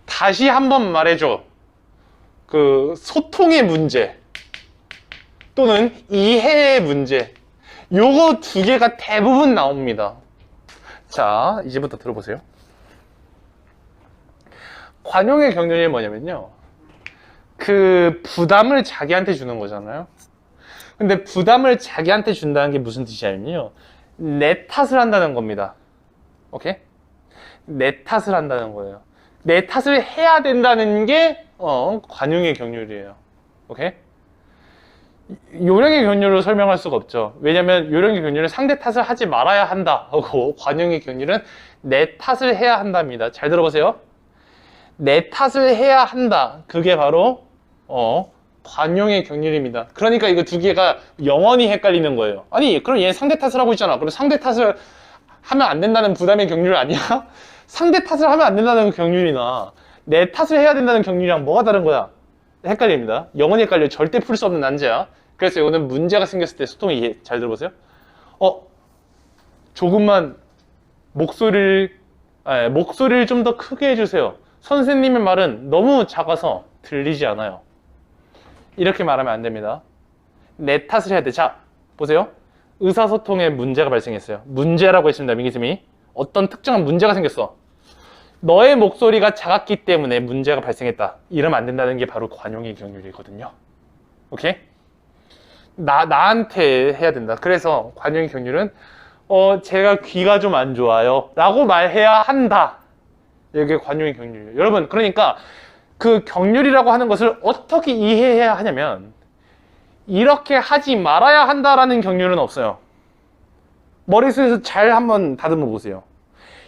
다시 한번 말해줘. 소통의 문제 또는 이해의 문제, 요거 두 개가 대부분 나옵니다. 자, 이제부터 들어보세요. 관용의 경륜이 뭐냐면요, 부담을 자기한테 주는 거잖아요. 근데 부담을 자기한테 준다는 게 무슨 뜻이냐면요, 내 탓을 한다는 겁니다. 오케이? 내 탓을 한다는 거예요. 내 탓을 해야 된다는 게 관용의 경륜이에요. 오케이? 요령의 경륜으로 설명할 수가 없죠. 왜냐면 요령의 경륜은 상대 탓을 하지 말아야 한다 하고, 관용의 경륜은 내 탓을 해야 한답니다. 잘 들어보세요. 내 탓을 해야 한다. 그게 바로 관용의 경륜입니다. 그러니까 이거 두 개가 영원히 헷갈리는 거예요. 아니, 그럼 얘 상대 탓을 하고 있잖아. 그럼 상대 탓을 하면 안 된다는 부담의 경륜 아니야? 상대 탓을 하면 안 된다는 경륜이나 내 탓을 해야 된다는 경륜이랑 뭐가 다른 거야? 헷갈립니다. 영원히 헷갈려. 절대 풀 수 없는 난제야. 그래서 이거는 문제가 생겼을 때 소통이 잘 들어보세요. 조금만 목소리를 좀 더 크게 해주세요. 선생님의 말은 너무 작아서 들리지 않아요. 이렇게 말하면 안 됩니다. 내 탓을 해야 돼. 자, 보세요. 의사소통에 문제가 발생했어요. 문제라고 했습니다. 민기쌤이. 어떤 특정한 문제가 생겼어. 너의 목소리가 작았기 때문에 문제가 발생했다. 이러면 안 된다는 게 바로 관용의 경륜이거든요. 오케이? 나한테 해야 된다. 그래서 관용의 경륜은 제가 귀가 좀 안 좋아요 라고 말해야 한다. 이게 관용의 경륜이에요. 여러분, 그러니까 그 경륜이라고 하는 것을 어떻게 이해해야 하냐면 이렇게 하지 말아야 한다라는 경륜은 없어요. 머릿속에서 잘 한번 다듬어 보세요.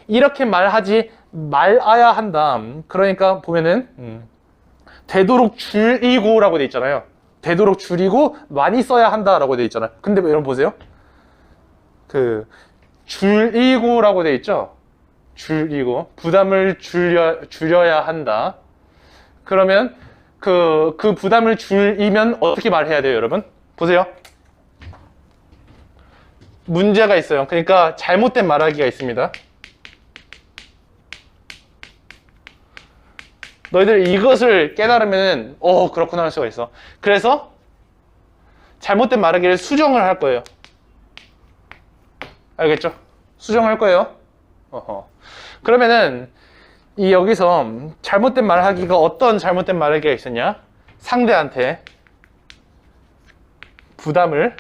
이렇게 말하지 말아야 한다. 그러니까 보면은 되도록 줄이고라고 돼 있잖아요. 되도록 줄이고 많이 써야 한다라고 돼 있잖아요. 근데 여러분 보세요. 그 줄이고라고 돼 있죠. 줄이고 부담을 줄여야 한다. 그러면 그 부담을 줄이면 어떻게 말해야 돼요, 여러분? 보세요. 문제가 있어요. 그러니까 잘못된 말하기가 있습니다. 너희들 이것을 깨달으면 그렇구나 할 수가 있어. 그래서 잘못된 말하기를 수정을 할 거예요. 알겠죠? 수정할 거예요. 그러면은 여기서 잘못된 말하기가 어떤 잘못된 말하기가 있었냐? 상대한테 부담을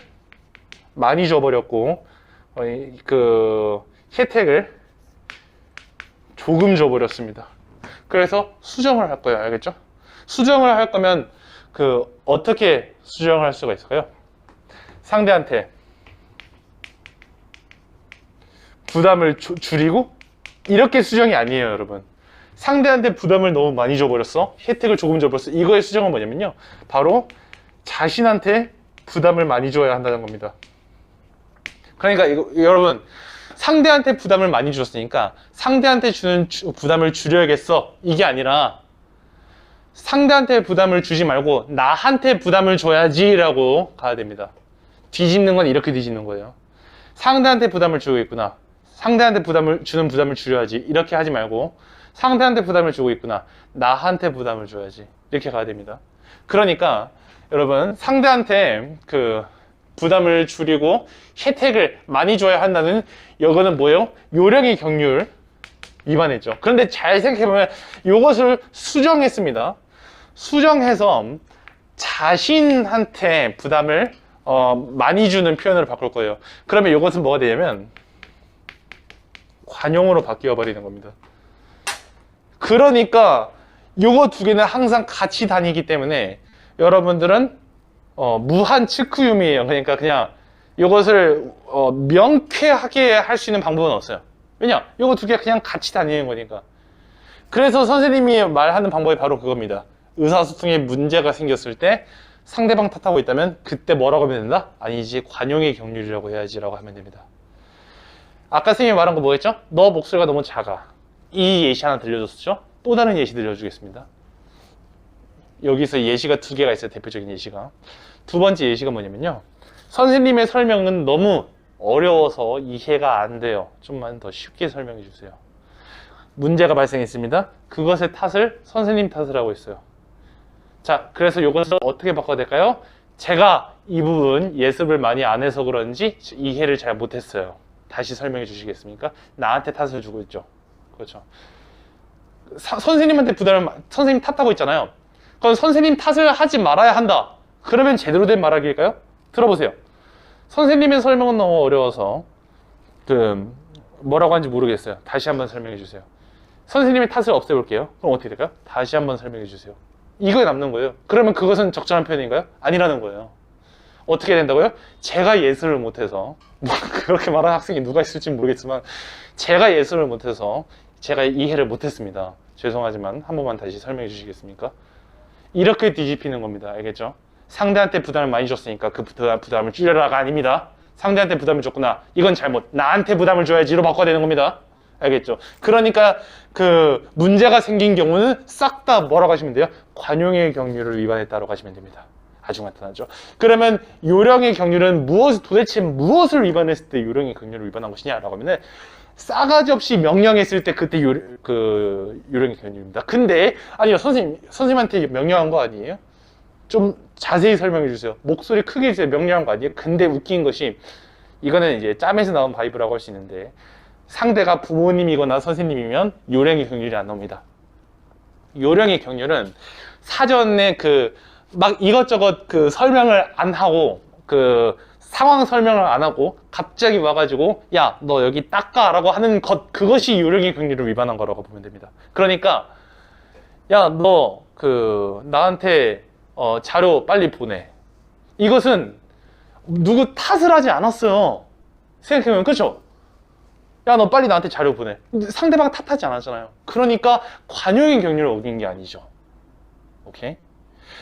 많이 줘버렸고 그 혜택을 조금 줘버렸습니다. 그래서 수정을 할 거예요. 알겠죠? 수정을 할 거면 어떻게 수정을 할 수가 있을까요? 상대한테 부담을 줄이고 이렇게 수정이 아니에요, 여러분. 상대한테 부담을 너무 많이 줘버렸어. 혜택을 조금 줘버렸어. 이거의 수정은 뭐냐면요. 바로 자신한테 부담을 많이 줘야 한다는 겁니다. 그러니까 여러분, 상대한테 부담을 많이 줬으니까 상대한테 주는 부담을 줄여야겠어. 이게 아니라 상대한테 부담을 주지 말고 나한테 부담을 줘야지라고 가야 됩니다. 뒤집는 건 이렇게 뒤집는 거예요. 상대한테 부담을 주고 있구나. 상대한테 주는 부담을 줄여야지. 이렇게 하지 말고 상대한테 부담을 주고 있구나. 나한테 부담을 줘야지. 이렇게 가야 됩니다. 그러니까 여러분, 상대한테 부담을 줄이고 혜택을 많이 줘야 한다는 이거는 뭐예요? 요령의 경륜 위반했죠. 그런데 잘 생각해보면 이것을 수정했습니다. 수정해서 자신한테 부담을 많이 주는 표현으로 바꿀 거예요. 그러면 이것은 뭐가 되냐면 관용으로 바뀌어 버리는 겁니다. 그러니까 요거 두 개는 항상 같이 다니기 때문에 여러분들은 무한 츠쿠유미예요. 그러니까 그냥 이것을 명쾌하게 할 수 있는 방법은 없어요. 왜냐? 이거 두 개 그냥 같이 다니는 거니까. 그래서 선생님이 말하는 방법이 바로 그겁니다. 의사소통에 문제가 생겼을 때 상대방 탓하고 있다면 그때 뭐라고 하면 된다? 아니지, 관용의 경륜이라고 해야지 라고 하면 됩니다. 아까 선생님이 말한 거 뭐였죠? 너 목소리가 너무 작아. 이 예시 하나 들려줬었죠? 또 다른 예시 들려주겠습니다. 여기서 예시가 두 개가 있어요. 대표적인 예시가. 두 번째 예시가 뭐냐면요, 선생님의 설명은 너무 어려워서 이해가 안 돼요. 좀만 더 쉽게 설명해 주세요. 문제가 발생했습니다. 그것의 탓을 선생님 탓을 하고 있어요. 자, 그래서 이것을 어떻게 바꿔야 될까요? 제가 이 부분 예습을 많이 안 해서 그런지 이해를 잘 못했어요. 다시 설명해 주시겠습니까? 나한테 탓을 주고 있죠. 그렇죠. 선생님한테 선생님 탓하고 있잖아요. 그럼 선생님 탓을 하지 말아야 한다. 그러면 제대로 된 말하기일까요? 들어보세요. 선생님의 설명은 너무 어려워서 뭐라고 하는지 모르겠어요. 다시 한번 설명해 주세요. 선생님의 탓을 없애볼게요. 그럼 어떻게 될까요? 다시 한번 설명해 주세요. 이거에 남는 거예요. 그러면 그것은 적절한 표현인가요? 아니라는 거예요. 어떻게 된다고요? 제가 예술을 못해서, 그렇게 말하는 학생이 누가 있을지 모르겠지만 제가 예술을 못해서 제가 이해를 못했습니다. 죄송하지만 한 번만 다시 설명해 주시겠습니까? 이렇게 뒤집히는 겁니다. 알겠죠? 상대한테 부담을 많이 줬으니까 그 부담을 줄여라가 아닙니다. 상대한테 부담을 줬구나. 이건 잘못. 나한테 부담을 줘야지로 바꿔야 되는 겁니다. 알겠죠? 그러니까 문제가 생긴 경우는 싹 다 뭐라고 하시면 돼요? 관용의 경륜을 위반했다고 하시면 됩니다. 아주 간단하죠. 그러면 요령의 경륜은 도대체 무엇을 위반했을 때 요령의 경륜을 위반한 것이냐라고 하면은 싸가지 없이 명령했을 때 그때 요령의 경륜입니다. 근데 아니요, 선생님한테 명령한 거 아니에요? 좀 자세히 설명해 주세요. 목소리 크게 해주세요. 명령한 거 아니에요? 근데 웃긴 것이 이거는 이제 짬에서 나온 바이브라고 할 수 있는데 상대가 부모님이거나 선생님이면 요령의 경륜이 안 나옵니다. 요령의 경륜은 사전에 막 이것저것 설명을 안 하고 상황 설명을 안 하고 갑자기 와가지고 야, 너 여기 닦아 라고 하는 그것이 요령의 경륜을 위반한 거라고 보면 됩니다. 그러니까 야, 너 나한테 자료 빨리 보내. 이것은 누구 탓을 하지 않았어요. 생각해보면 그렇죠? 야, 너 빨리 나한테 자료 보내. 상대방 탓하지 않았잖아요. 그러니까 관용의 경륜을 어긴 게 아니죠. 오케이?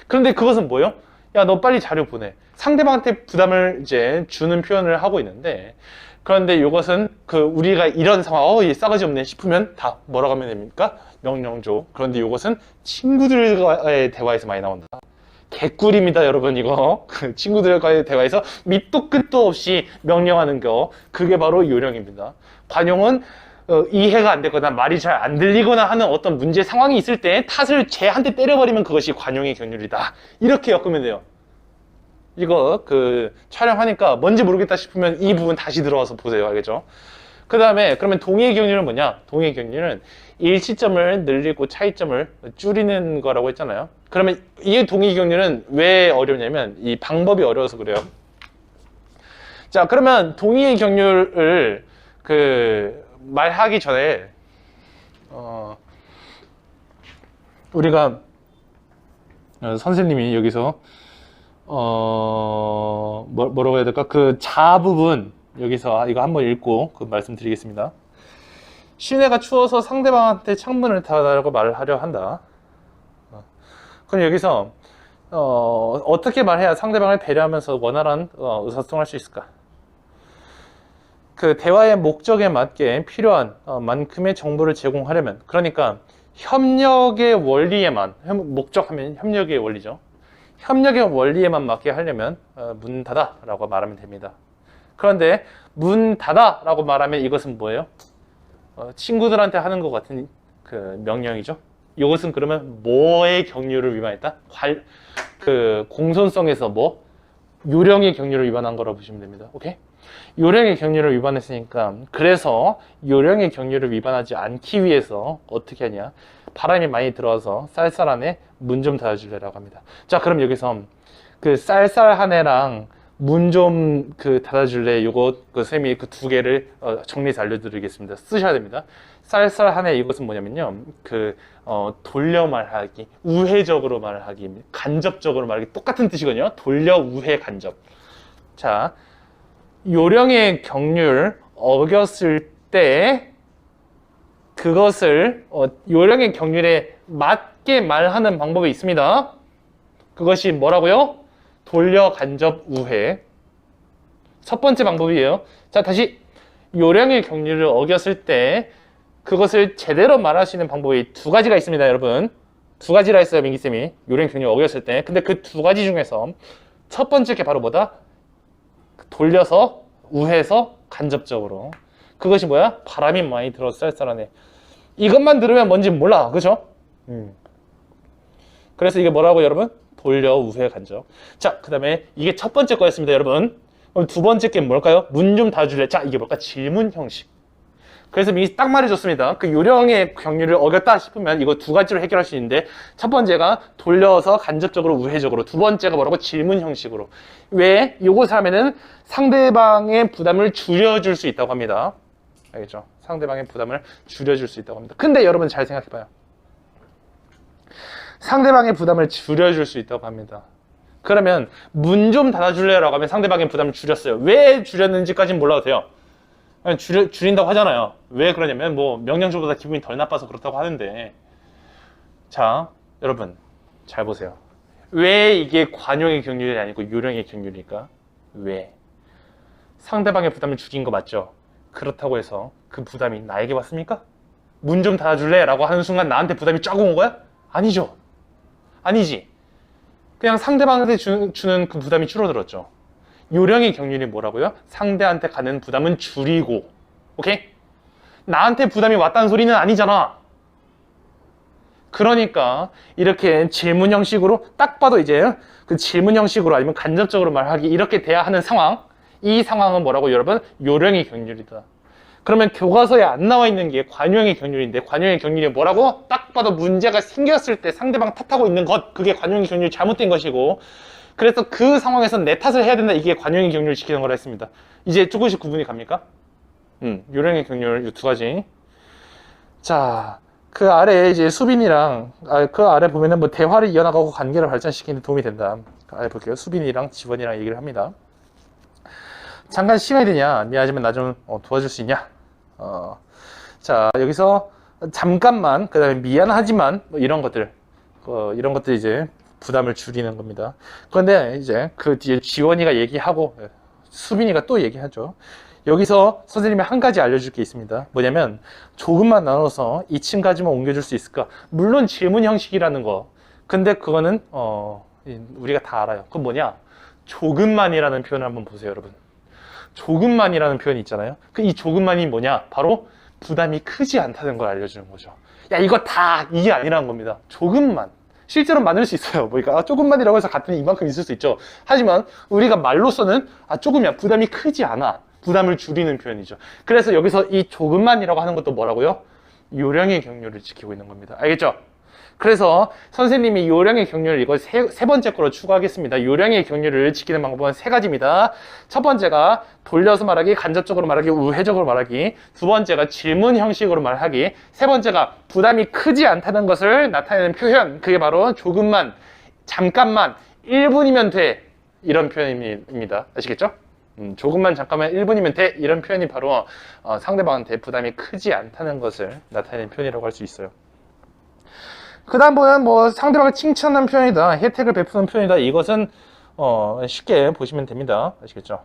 그런데 그것은 뭐예요? 야, 너 빨리 자료 보내. 상대방한테 부담을 이제 주는 표현을 하고 있는데, 그런데 이것은 우리가 이런 상황, 얘 싸가지 없네 싶으면 다 뭐라고 하면 됩니까? 명령 줘. 그런데 이것은 친구들과의 대화에서 많이 나온다. 개꿀입니다, 여러분. 이거 친구들과의 대화에서 밑도 끝도 없이 명령하는 거, 그게 바로 요령입니다. 관용은 이해가 안 되거나 말이 잘 안 들리거나 하는 어떤 문제 상황이 있을 때 탓을 쟤한테 때려버리면 그것이 관용의 경륜이다. 이렇게 엮으면 돼요. 이거 촬영하니까 뭔지 모르겠다 싶으면 이 부분 다시 들어와서 보세요. 알겠죠? 그 다음에 그러면 동의의 경륜은 뭐냐? 동의의 경륜은 일치점을 늘리고 차이점을 줄이는 거라고 했잖아요. 그러면 이 동의의 경륜은 왜 어렵냐면 이 방법이 어려워서 그래요. 자, 그러면 동의의 경륜을 말하기 전에 우리가 선생님이 여기서 뭐라고 해야 될까? 자 부분 여기서 이거 한번 읽고 말씀드리겠습니다. 시내가 추워서 상대방한테 창문을 닫아달라고 말을 하려 한다. 그럼 여기서 어떻게 말해야 상대방을 배려하면서 원활한 의사소통할 수 있을까? 대화의 목적에 맞게 필요한 만큼의 정보를 제공하려면, 그러니까 협력의 원리에만, 목적하면 협력의 원리죠. 협력의 원리에만 맞게 하려면 문 닫아 라고 말하면 됩니다. 그런데 문 닫아 라고 말하면 이것은 뭐예요? 친구들한테 하는 것 같은 명령이죠. 이것은 그러면 뭐의 경륜을 위반했다? 공손성에서 요령의 경륜을 위반한 거라고 보시면 됩니다. 오케이? 요령의 경륜을 위반했으니까, 그래서 요령의 경륜을 위반하지 않기 위해서 어떻게 하냐? 바람이 많이 들어와서 쌀쌀하네, 문 좀 닫아줄래라고 합니다. 자, 그럼 여기서 쌀쌀하네랑 문 좀 닫아줄래, 요거 쌤이 두 개를 정리해서 알려드리겠습니다. 쓰셔야 됩니다. 쌀쌀하네, 이것은 뭐냐면요, 돌려 말하기, 우회적으로 말하기, 간접적으로 말하기, 똑같은 뜻이거든요. 돌려, 우회, 간접. 자, 요령의 경륜 어겼을 때 그것을 요령의 경륜에 맞게 말하는 방법이 있습니다. 그것이 뭐라고요? 돌려, 간접, 우회. 첫 번째 방법이에요. 자, 다시 요령의 경륜을 어겼을 때 그것을 제대로 말할 수 있는 방법이 두 가지가 있습니다, 여러분. 두 가지라 했어요, 민기쌤이. 요령의 경륜을 어겼을 때. 근데 그 두 가지 중에서 첫 번째 게 바로 뭐다? 돌려서, 우회해서, 간접적으로. 그것이 뭐야? 바람이 많이 들어서 쌀쌀하네. 이것만 들으면 뭔지 몰라. 그죠? 그래서 이게 뭐라고, 여러분? 돌려, 우회, 간접. 자, 그 다음에 이게 첫 번째 거였습니다, 여러분. 그럼 두 번째 게 뭘까요? 문 좀 닫아줄래? 자, 이게 뭘까? 질문 형식. 그래서 민기 딱 말해줬습니다. 요령의 경륜을 어겼다 싶으면 이거 두 가지로 해결할 수 있는데, 첫 번째가 돌려서 간접적으로, 우회적으로. 두 번째가 뭐라고? 질문 형식으로. 왜? 요것을 하면은 상대방의 부담을 줄여줄 수 있다고 합니다. 알겠죠? 상대방의 부담을 줄여줄 수 있다고 합니다. 근데 여러분 잘 생각해봐요. 상대방의 부담을 줄여줄 수 있다고 합니다. 그러면 문 좀 닫아줄래요? 라고 하면 상대방의 부담을 줄였어요. 왜 줄였는지까지는 몰라도 돼요. 줄인다고 하잖아요. 왜 그러냐면 명령조보다 기분이 덜 나빠서 그렇다고 하는데, 자, 여러분 잘 보세요. 왜 이게 관용의 경륜이 아니고 요령의 경륜일까? 왜? 상대방의 부담을 줄인 거 맞죠? 그렇다고 해서 그 부담이 나에게 왔습니까? 문 좀 닫아줄래? 라고 하는 순간 나한테 부담이 쫙 온 거야? 아니죠. 아니지. 그냥 상대방한테 주는 그 부담이 줄어들었죠. 요령의 경륜이 뭐라고요? 상대한테 가는 부담은 줄이고. 오케이? 나한테 부담이 왔다는 소리는 아니잖아. 그러니까 이렇게 질문 형식으로 딱 봐도 이제 그 질문 형식으로 아니면 간접적으로 말하기 이렇게 돼야 하는 상황, 이 상황은 뭐라고 여러분? 요령의 경률이다. 그러면 교과서에 안 나와 있는 게 관용의 경률인데, 관용의 경률이 뭐라고? 딱 봐도 문제가 생겼을 때 상대방 탓하고 있는 것, 그게 관용의 경률이 잘못된 것이고, 그래서 그 상황에서 내 탓을 해야 된다. 이게 관용의 경률을 지키는 거라 했습니다. 이제 조금씩 구분이 갑니까? 요령의 경률 이 두 가지. 자, 그 아래 이제 수빈이랑 그 아래 보면은 뭐 대화를 이어나가고 관계를 발전시키는 데 도움이 된다. 아래 볼게요. 수빈이랑 지원이랑 얘기를 합니다. 잠깐 시간이 되냐? 미안하지만 나 좀 도와줄 수 있냐? 자, 여기서 잠깐만, 그 다음에 미안하지만 뭐 이런 것들 이제 부담을 줄이는 겁니다. 그런데 이제 그 뒤에 지원이가 얘기하고 수빈이가 또 얘기하죠. 여기서 선생님이 한 가지 알려줄 게 있습니다. 뭐냐면 조금만 나눠서 2층까지만 옮겨줄 수 있을까? 물론 질문 형식이라는 거. 근데 그거는 우리가 다 알아요. 그건 뭐냐? 조금만이라는 표현을 한번 보세요, 여러분. 조금만이라는 표현이 있잖아요. 이 조금만이 뭐냐? 바로 부담이 크지 않다는 걸 알려주는 거죠. 야, 이거 다 이게 아니라는 겁니다. 조금만. 실제로 많을 수 있어요. 그러니까 조금만이라고 해서 같은 이만큼 있을 수 있죠. 하지만 우리가 말로서는 조금이야. 부담이 크지 않아. 부담을 줄이는 표현이죠. 그래서 여기서 이 조금만이라고 하는 것도 뭐라고요? 요령의 경륜을 지키고 있는 겁니다. 알겠죠? 그래서 선생님이 요령의 경륜을 이거 세 번째 거로 추가하겠습니다. 요령의 경륜을 지키는 방법은 세 가지입니다. 첫 번째가 돌려서 말하기, 간접적으로 말하기, 우회적으로 말하기. 두 번째가 질문 형식으로 말하기. 세 번째가 부담이 크지 않다는 것을 나타내는 표현. 그게 바로 조금만, 잠깐만, 1분이면 돼. 이런 표현입니다. 아시겠죠? 조금만, 잠깐만, 1분이면 돼. 이런 표현이 바로 상대방한테 부담이 크지 않다는 것을 나타내는 표현이라고 할 수 있어요. 그 다음은 뭐 상대방을 칭찬하는 표현이다, 혜택을 베푸는 표현이다. 이것은 쉽게 보시면 됩니다. 아시겠죠?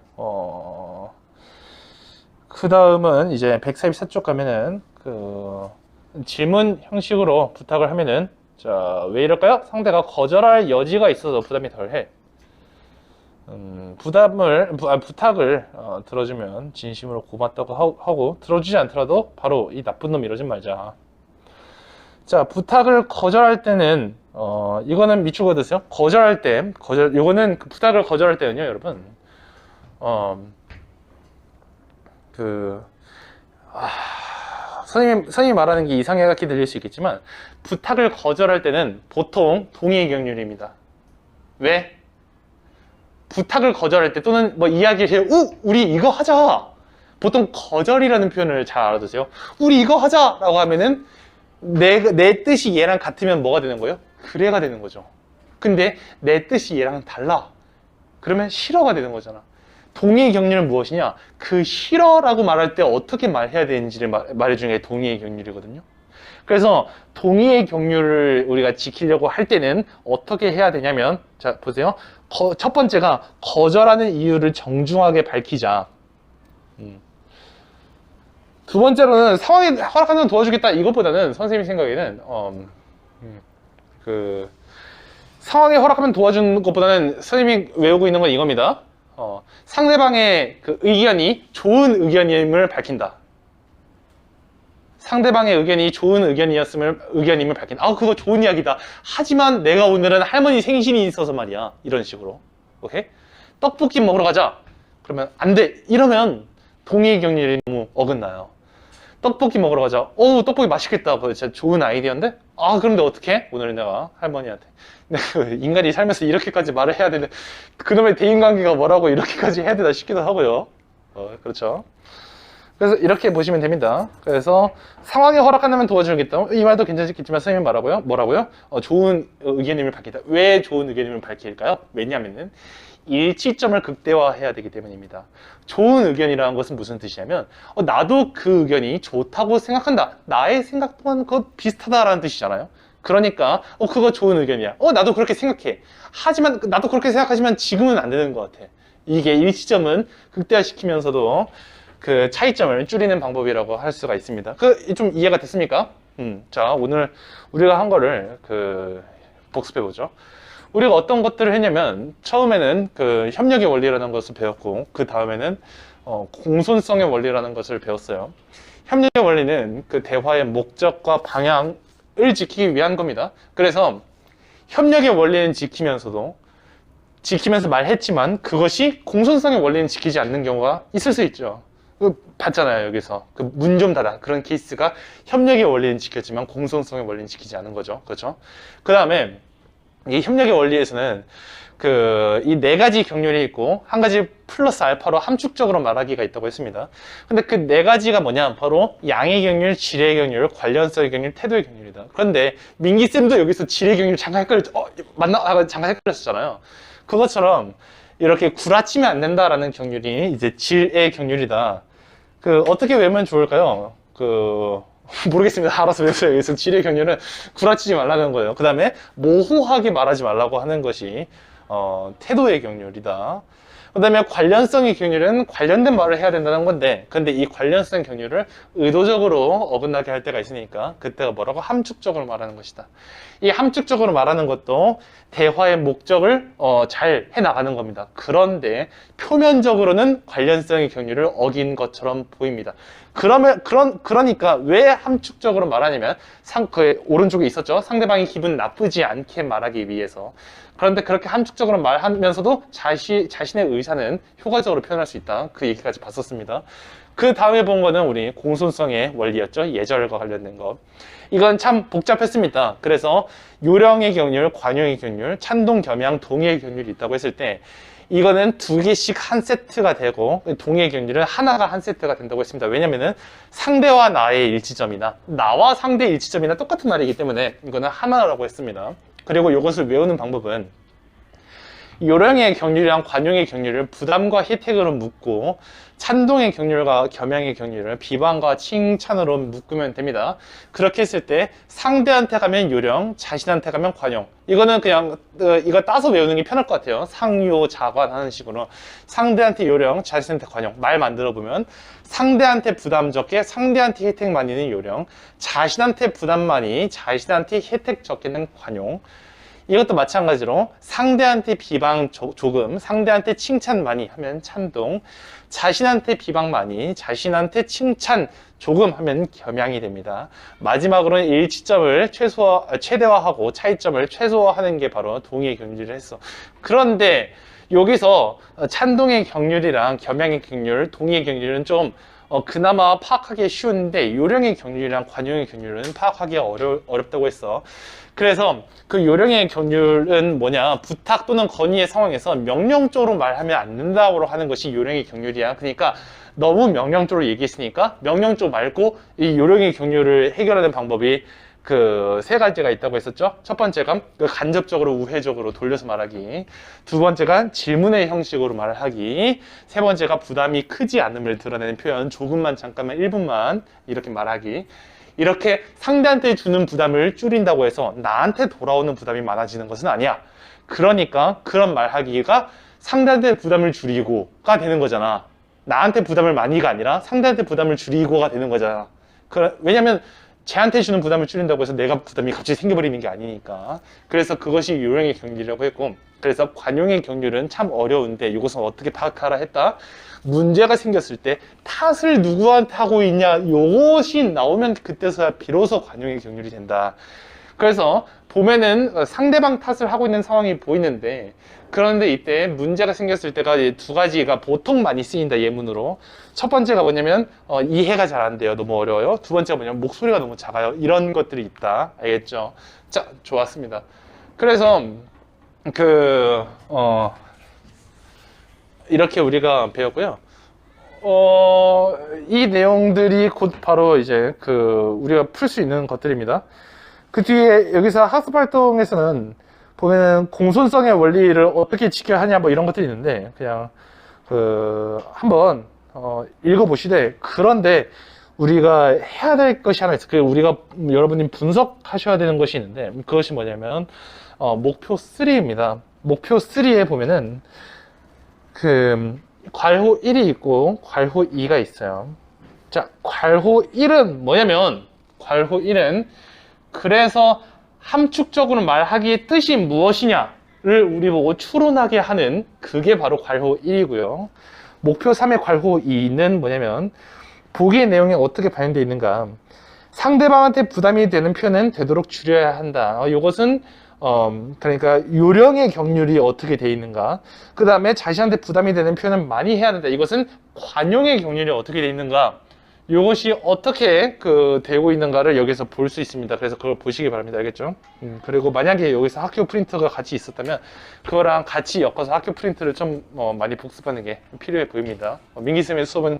그 다음은 이제 144쪽 가면은 그 질문 형식으로 부탁을 하면은, 자, 왜 이럴까요? 상대가 거절할 여지가 있어서 부담이 덜해. 부탁을 들어주면 진심으로 고맙다고 하고, 들어주지 않더라도 바로 이 나쁜 놈 이러지 말자. 자, 부탁을 거절할 때는 이거는 밑줄거드세요. 거절할 때, 요거는 그 부탁을 거절할 때는요, 여러분, 선생님이 말하는 게 이상하게 들릴 수 있겠지만, 부탁을 거절할 때는 보통 동의 경률입니다. 왜? 부탁을 거절할 때, 또는 뭐 이야기를 해요. 우리 이거 하자. 보통 거절이라는 표현을 잘 알아두세요. 우리 이거 하자 라고 하면은 내 뜻이 얘랑 같으면 뭐가 되는 거예요? 그래가 되는 거죠. 근데 내 뜻이 얘랑 달라. 그러면 싫어가 되는 거잖아. 동의의 경률은 무엇이냐? 그 싫어라고 말할 때 어떻게 말해야 되는지를 말해주는 게 동의의 경률이거든요. 그래서 동의의 경률을 우리가 지키려고 할 때는 어떻게 해야 되냐면, 자, 보세요. 첫 번째가 거절하는 이유를 정중하게 밝히자. 두 번째로는 상황이 허락하면 도와주겠다. 이것보다는 선생님 생각에는 상황이 허락하면 도와주는 것보다는 선생님이 외우고 있는 건 이겁니다. 상대방의 그 의견이 좋은 의견임을 밝힌다. 상대방의 의견이 좋은 의견임을 밝힌다. 그거 좋은 이야기다. 하지만 내가 오늘은 할머니 생신이 있어서 말이야. 이런 식으로. 오케이? 떡볶이 먹으러 가자. 그러면 안 돼. 이러면 동의 경률이 너무 어긋나요. 떡볶이 먹으러 가자. 떡볶이 맛있겠다. 그거 진짜 좋은 아이디어인데? 그런데 어떡해? 오늘 내가 할머니한테. 인간이 살면서 이렇게까지 말을 해야 되는데, 그놈의 대인관계가 뭐라고 이렇게까지 해야 되나 싶기도 하고요. 그렇죠. 그래서 이렇게 보시면 됩니다. 그래서 상황이 허락한다면 도와주겠다. 이 말도 괜찮겠지만 선생님이 뭐라고요? 좋은 의견임을 밝히다. 왜 좋은 의견임을 밝힐까요? 왜냐하면은 일치점을 극대화해야 되기 때문입니다. 좋은 의견이라는 것은 무슨 뜻이냐면, 나도 그 의견이 좋다고 생각한다. 나의 생각 또한 그거 비슷하다라는 뜻이잖아요. 그러니까 그거 좋은 의견이야. 나도 그렇게 생각해. 하지만 나도 그렇게 생각하지만 지금은 안 되는 것 같아. 이게 일치점은 극대화시키면서도 그 차이점을 줄이는 방법이라고 할 수가 있습니다. 좀 이해가 됐습니까? 자, 오늘 우리가 한 거를 복습해 보죠. 우리가 어떤 것들을 했냐면, 처음에는 그 협력의 원리라는 것을 배웠고, 그 다음에는 공손성의 원리라는 것을 배웠어요. 협력의 원리는 그 대화의 목적과 방향을 지키기 위한 겁니다. 그래서 협력의 원리는 지키면서 말했지만 그것이 공손성의 원리는 지키지 않는 경우가 있을 수 있죠. 봤잖아요. 여기서 그 문 좀 닫아 그런 케이스가 협력의 원리는 지켰지만 공손성의 원리는 지키지 않은 거죠. 그렇죠? 그 다음에 이 협력의 원리에서는 그 이 네 가지 경륜이 있고 한 가지 플러스 알파로 함축적으로 말하기가 있다고 했습니다. 근데 그 네 가지가 뭐냐? 바로 양의 경륜, 질의 경륜, 관련성의 경륜, 태도의 경륜이다. 그런데 민기쌤도 여기서 질의 경륜 잠깐 헷갈렸죠. 맞나? 잠깐 헷갈렸잖아요. 그것처럼 이렇게 구라치면 안 된다라는 경륜이 이제 질의 경륜이다. 그 어떻게 외우면 좋을까요? 모르겠습니다. 알아서 외우세요. 여기서 질의 경륜은 구라치지 말라는 거예요. 그 다음에 모호하게 말하지 말라고 하는 것이 태도의 경륜이다. 그 다음에 관련성의 경륜은 관련된 말을 해야 된다는 건데, 근데 이 관련성 경륜을 의도적으로 어긋나게 할 때가 있으니까 그때가 뭐라고? 함축적으로 말하는 것이다. 이 함축적으로 말하는 것도 대화의 목적을 잘 해나가는 겁니다. 그런데 표면적으로는 관련성의 경륜을 어긴 것처럼 보입니다. 그러니까 왜 함축적으로 말하냐면 그 오른쪽에 있었죠. 상대방이 기분 나쁘지 않게 말하기 위해서. 그런데 그렇게 함축적으로 말하면서도 자신의 의사는 효과적으로 표현할 수 있다. 그 얘기까지 봤었습니다. 그 다음에 본 거는 우리 공손성의 원리였죠. 예절과 관련된 것. 이건 참 복잡했습니다. 그래서 요령의 경륜, 관용의 경륜, 찬동, 겸양, 동의의 경륜이 있다고 했을 때 이거는 두 개씩 한 세트가 되고 동의의 경륜은 하나가 한 세트가 된다고 했습니다. 왜냐면은 상대와 나의 일치점이나 나와 상대의 일치점이나 똑같은 말이기 때문에 이거는 하나라고 했습니다. 그리고 이것을 외우는 방법은 요령의 경륜이랑 관용의 경륜을 부담과 혜택으로 묶고 찬동의 경륜과 겸양의 경륜을 비방과 칭찬으로 묶으면 됩니다. 그렇게 했을 때 상대한테 가면 요령, 자신한테 가면 관용. 이거는 그냥 이거 따서 외우는 게 편할 것 같아요. 상요, 자관 하는 식으로 상대한테 요령, 자신한테 관용. 말 만들어 보면 상대한테 부담 적게 상대한테 혜택 많이는 요령, 자신한테 부담 많이 자신한테 혜택 적게는 관용. 이것도 마찬가지로 상대한테 비방 조금, 상대한테 칭찬 많이 하면 찬동, 자신한테 비방 많이, 자신한테 칭찬 조금 하면 겸양이 됩니다. 마지막으로는 일치점을 최대화하고 차이점을 최소화하는 게 바로 동의의 경륜을 했어. 그런데 여기서 찬동의 경륜이랑 겸양의 경륜, 동의의 경륜은 좀 그나마 파악하기 쉬운데 요령의 경륜이랑 관용의 경륜은 파악하기가 어렵다고 했어. 그래서 그 요령의 경륜은 뭐냐? 부탁 또는 건의의 상황에서 명령적으로 말하면 안 된다고 하는 것이 요령의 경륜이야. 그러니까 너무 명령적으로 얘기했으니까 명령적 말고 이 요령의 경륜을 해결하는 방법이 그 세 가지가 있다고 했었죠. 첫 번째가 간접적으로 우회적으로 돌려서 말하기, 두 번째가 질문의 형식으로 말하기, 세 번째가 부담이 크지 않음을 드러내는 표현, 조금만 잠깐만 1분만 이렇게 말하기. 이렇게 상대한테 주는 부담을 줄인다고 해서 나한테 돌아오는 부담이 많아지는 것은 아니야. 그러니까 그런 말하기가 상대한테 부담을 줄이고가 되는 거잖아. 나한테 부담을 많이가 아니라 상대한테 부담을 줄이고가 되는 거잖아. 왜냐면 쟤한테 주는 부담을 줄인다고 해서 내가 부담이 갑자기 생겨버리는 게 아니니까. 그래서 그것이 요령의 경륜이라고 했고, 그래서 관용의 경륜은 참 어려운데 이것은 어떻게 파악하라 했다. 문제가 생겼을 때 탓을 누구한테 하고 있냐, 이것이 나오면 그때서야 비로소 관용의 경륜이 된다. 그래서 보면은 상대방 탓을 하고 있는 상황이 보이는데, 그런데 이때 문제가 생겼을 때가 두 가지가 보통 많이 쓰인다, 예문으로. 첫 번째가 뭐냐면 이해가 잘 안 돼요, 너무 어려워요. 두 번째가 뭐냐면 목소리가 너무 작아요, 이런 것들이 있다. 알겠죠? 자, 좋았습니다. 그래서 이렇게 우리가 배웠고요. 이 내용들이 곧 바로 이제 우리가 풀 수 있는 것들입니다. 그 뒤에 여기서 학습 활동에서는 보면은 공손성의 원리를 어떻게 지켜야 하냐 뭐 이런 것들이 있는데, 그냥 한번 읽어보시되, 그런데 우리가 해야 될 것이 하나 있어요. 우리가 여러분이 분석하셔야 되는 것이 있는데, 그것이 뭐냐면 목표 3입니다. 목표 3에 보면은 괄호 1이 있고 괄호 2가 있어요. 자, 괄호 1은 뭐냐면, 괄호 1은 그래서 함축적으로 말하기의 뜻이 무엇이냐를 우리 보고 추론하게 하는, 그게 바로 괄호 1이고요. 목표 3의 괄호 2는 뭐냐면 보기의 내용에 어떻게 반영되어 있는가. 상대방한테 부담이 되는 표현은 되도록 줄여야 한다. 이것은 그러니까 요령의 경률이 어떻게 되어 있는가. 그 다음에 자신한테 부담이 되는 표현은 많이 해야 된다. 이것은 관용의 경률이 어떻게 되어 있는가. 이것이 어떻게 되고 있는가를 여기서 볼 수 있습니다. 그래서 그걸 보시기 바랍니다. 알겠죠? 그리고 만약에 여기서 학교 프린터가 같이 있었다면 그거랑 같이 엮어서 학교 프린트를 좀 많이 복습하는 게 필요해 보입니다. 민기쌤의 수업은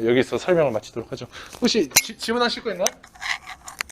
여기서 설명을 마치도록 하죠. 혹시 질문하실 거 있나요?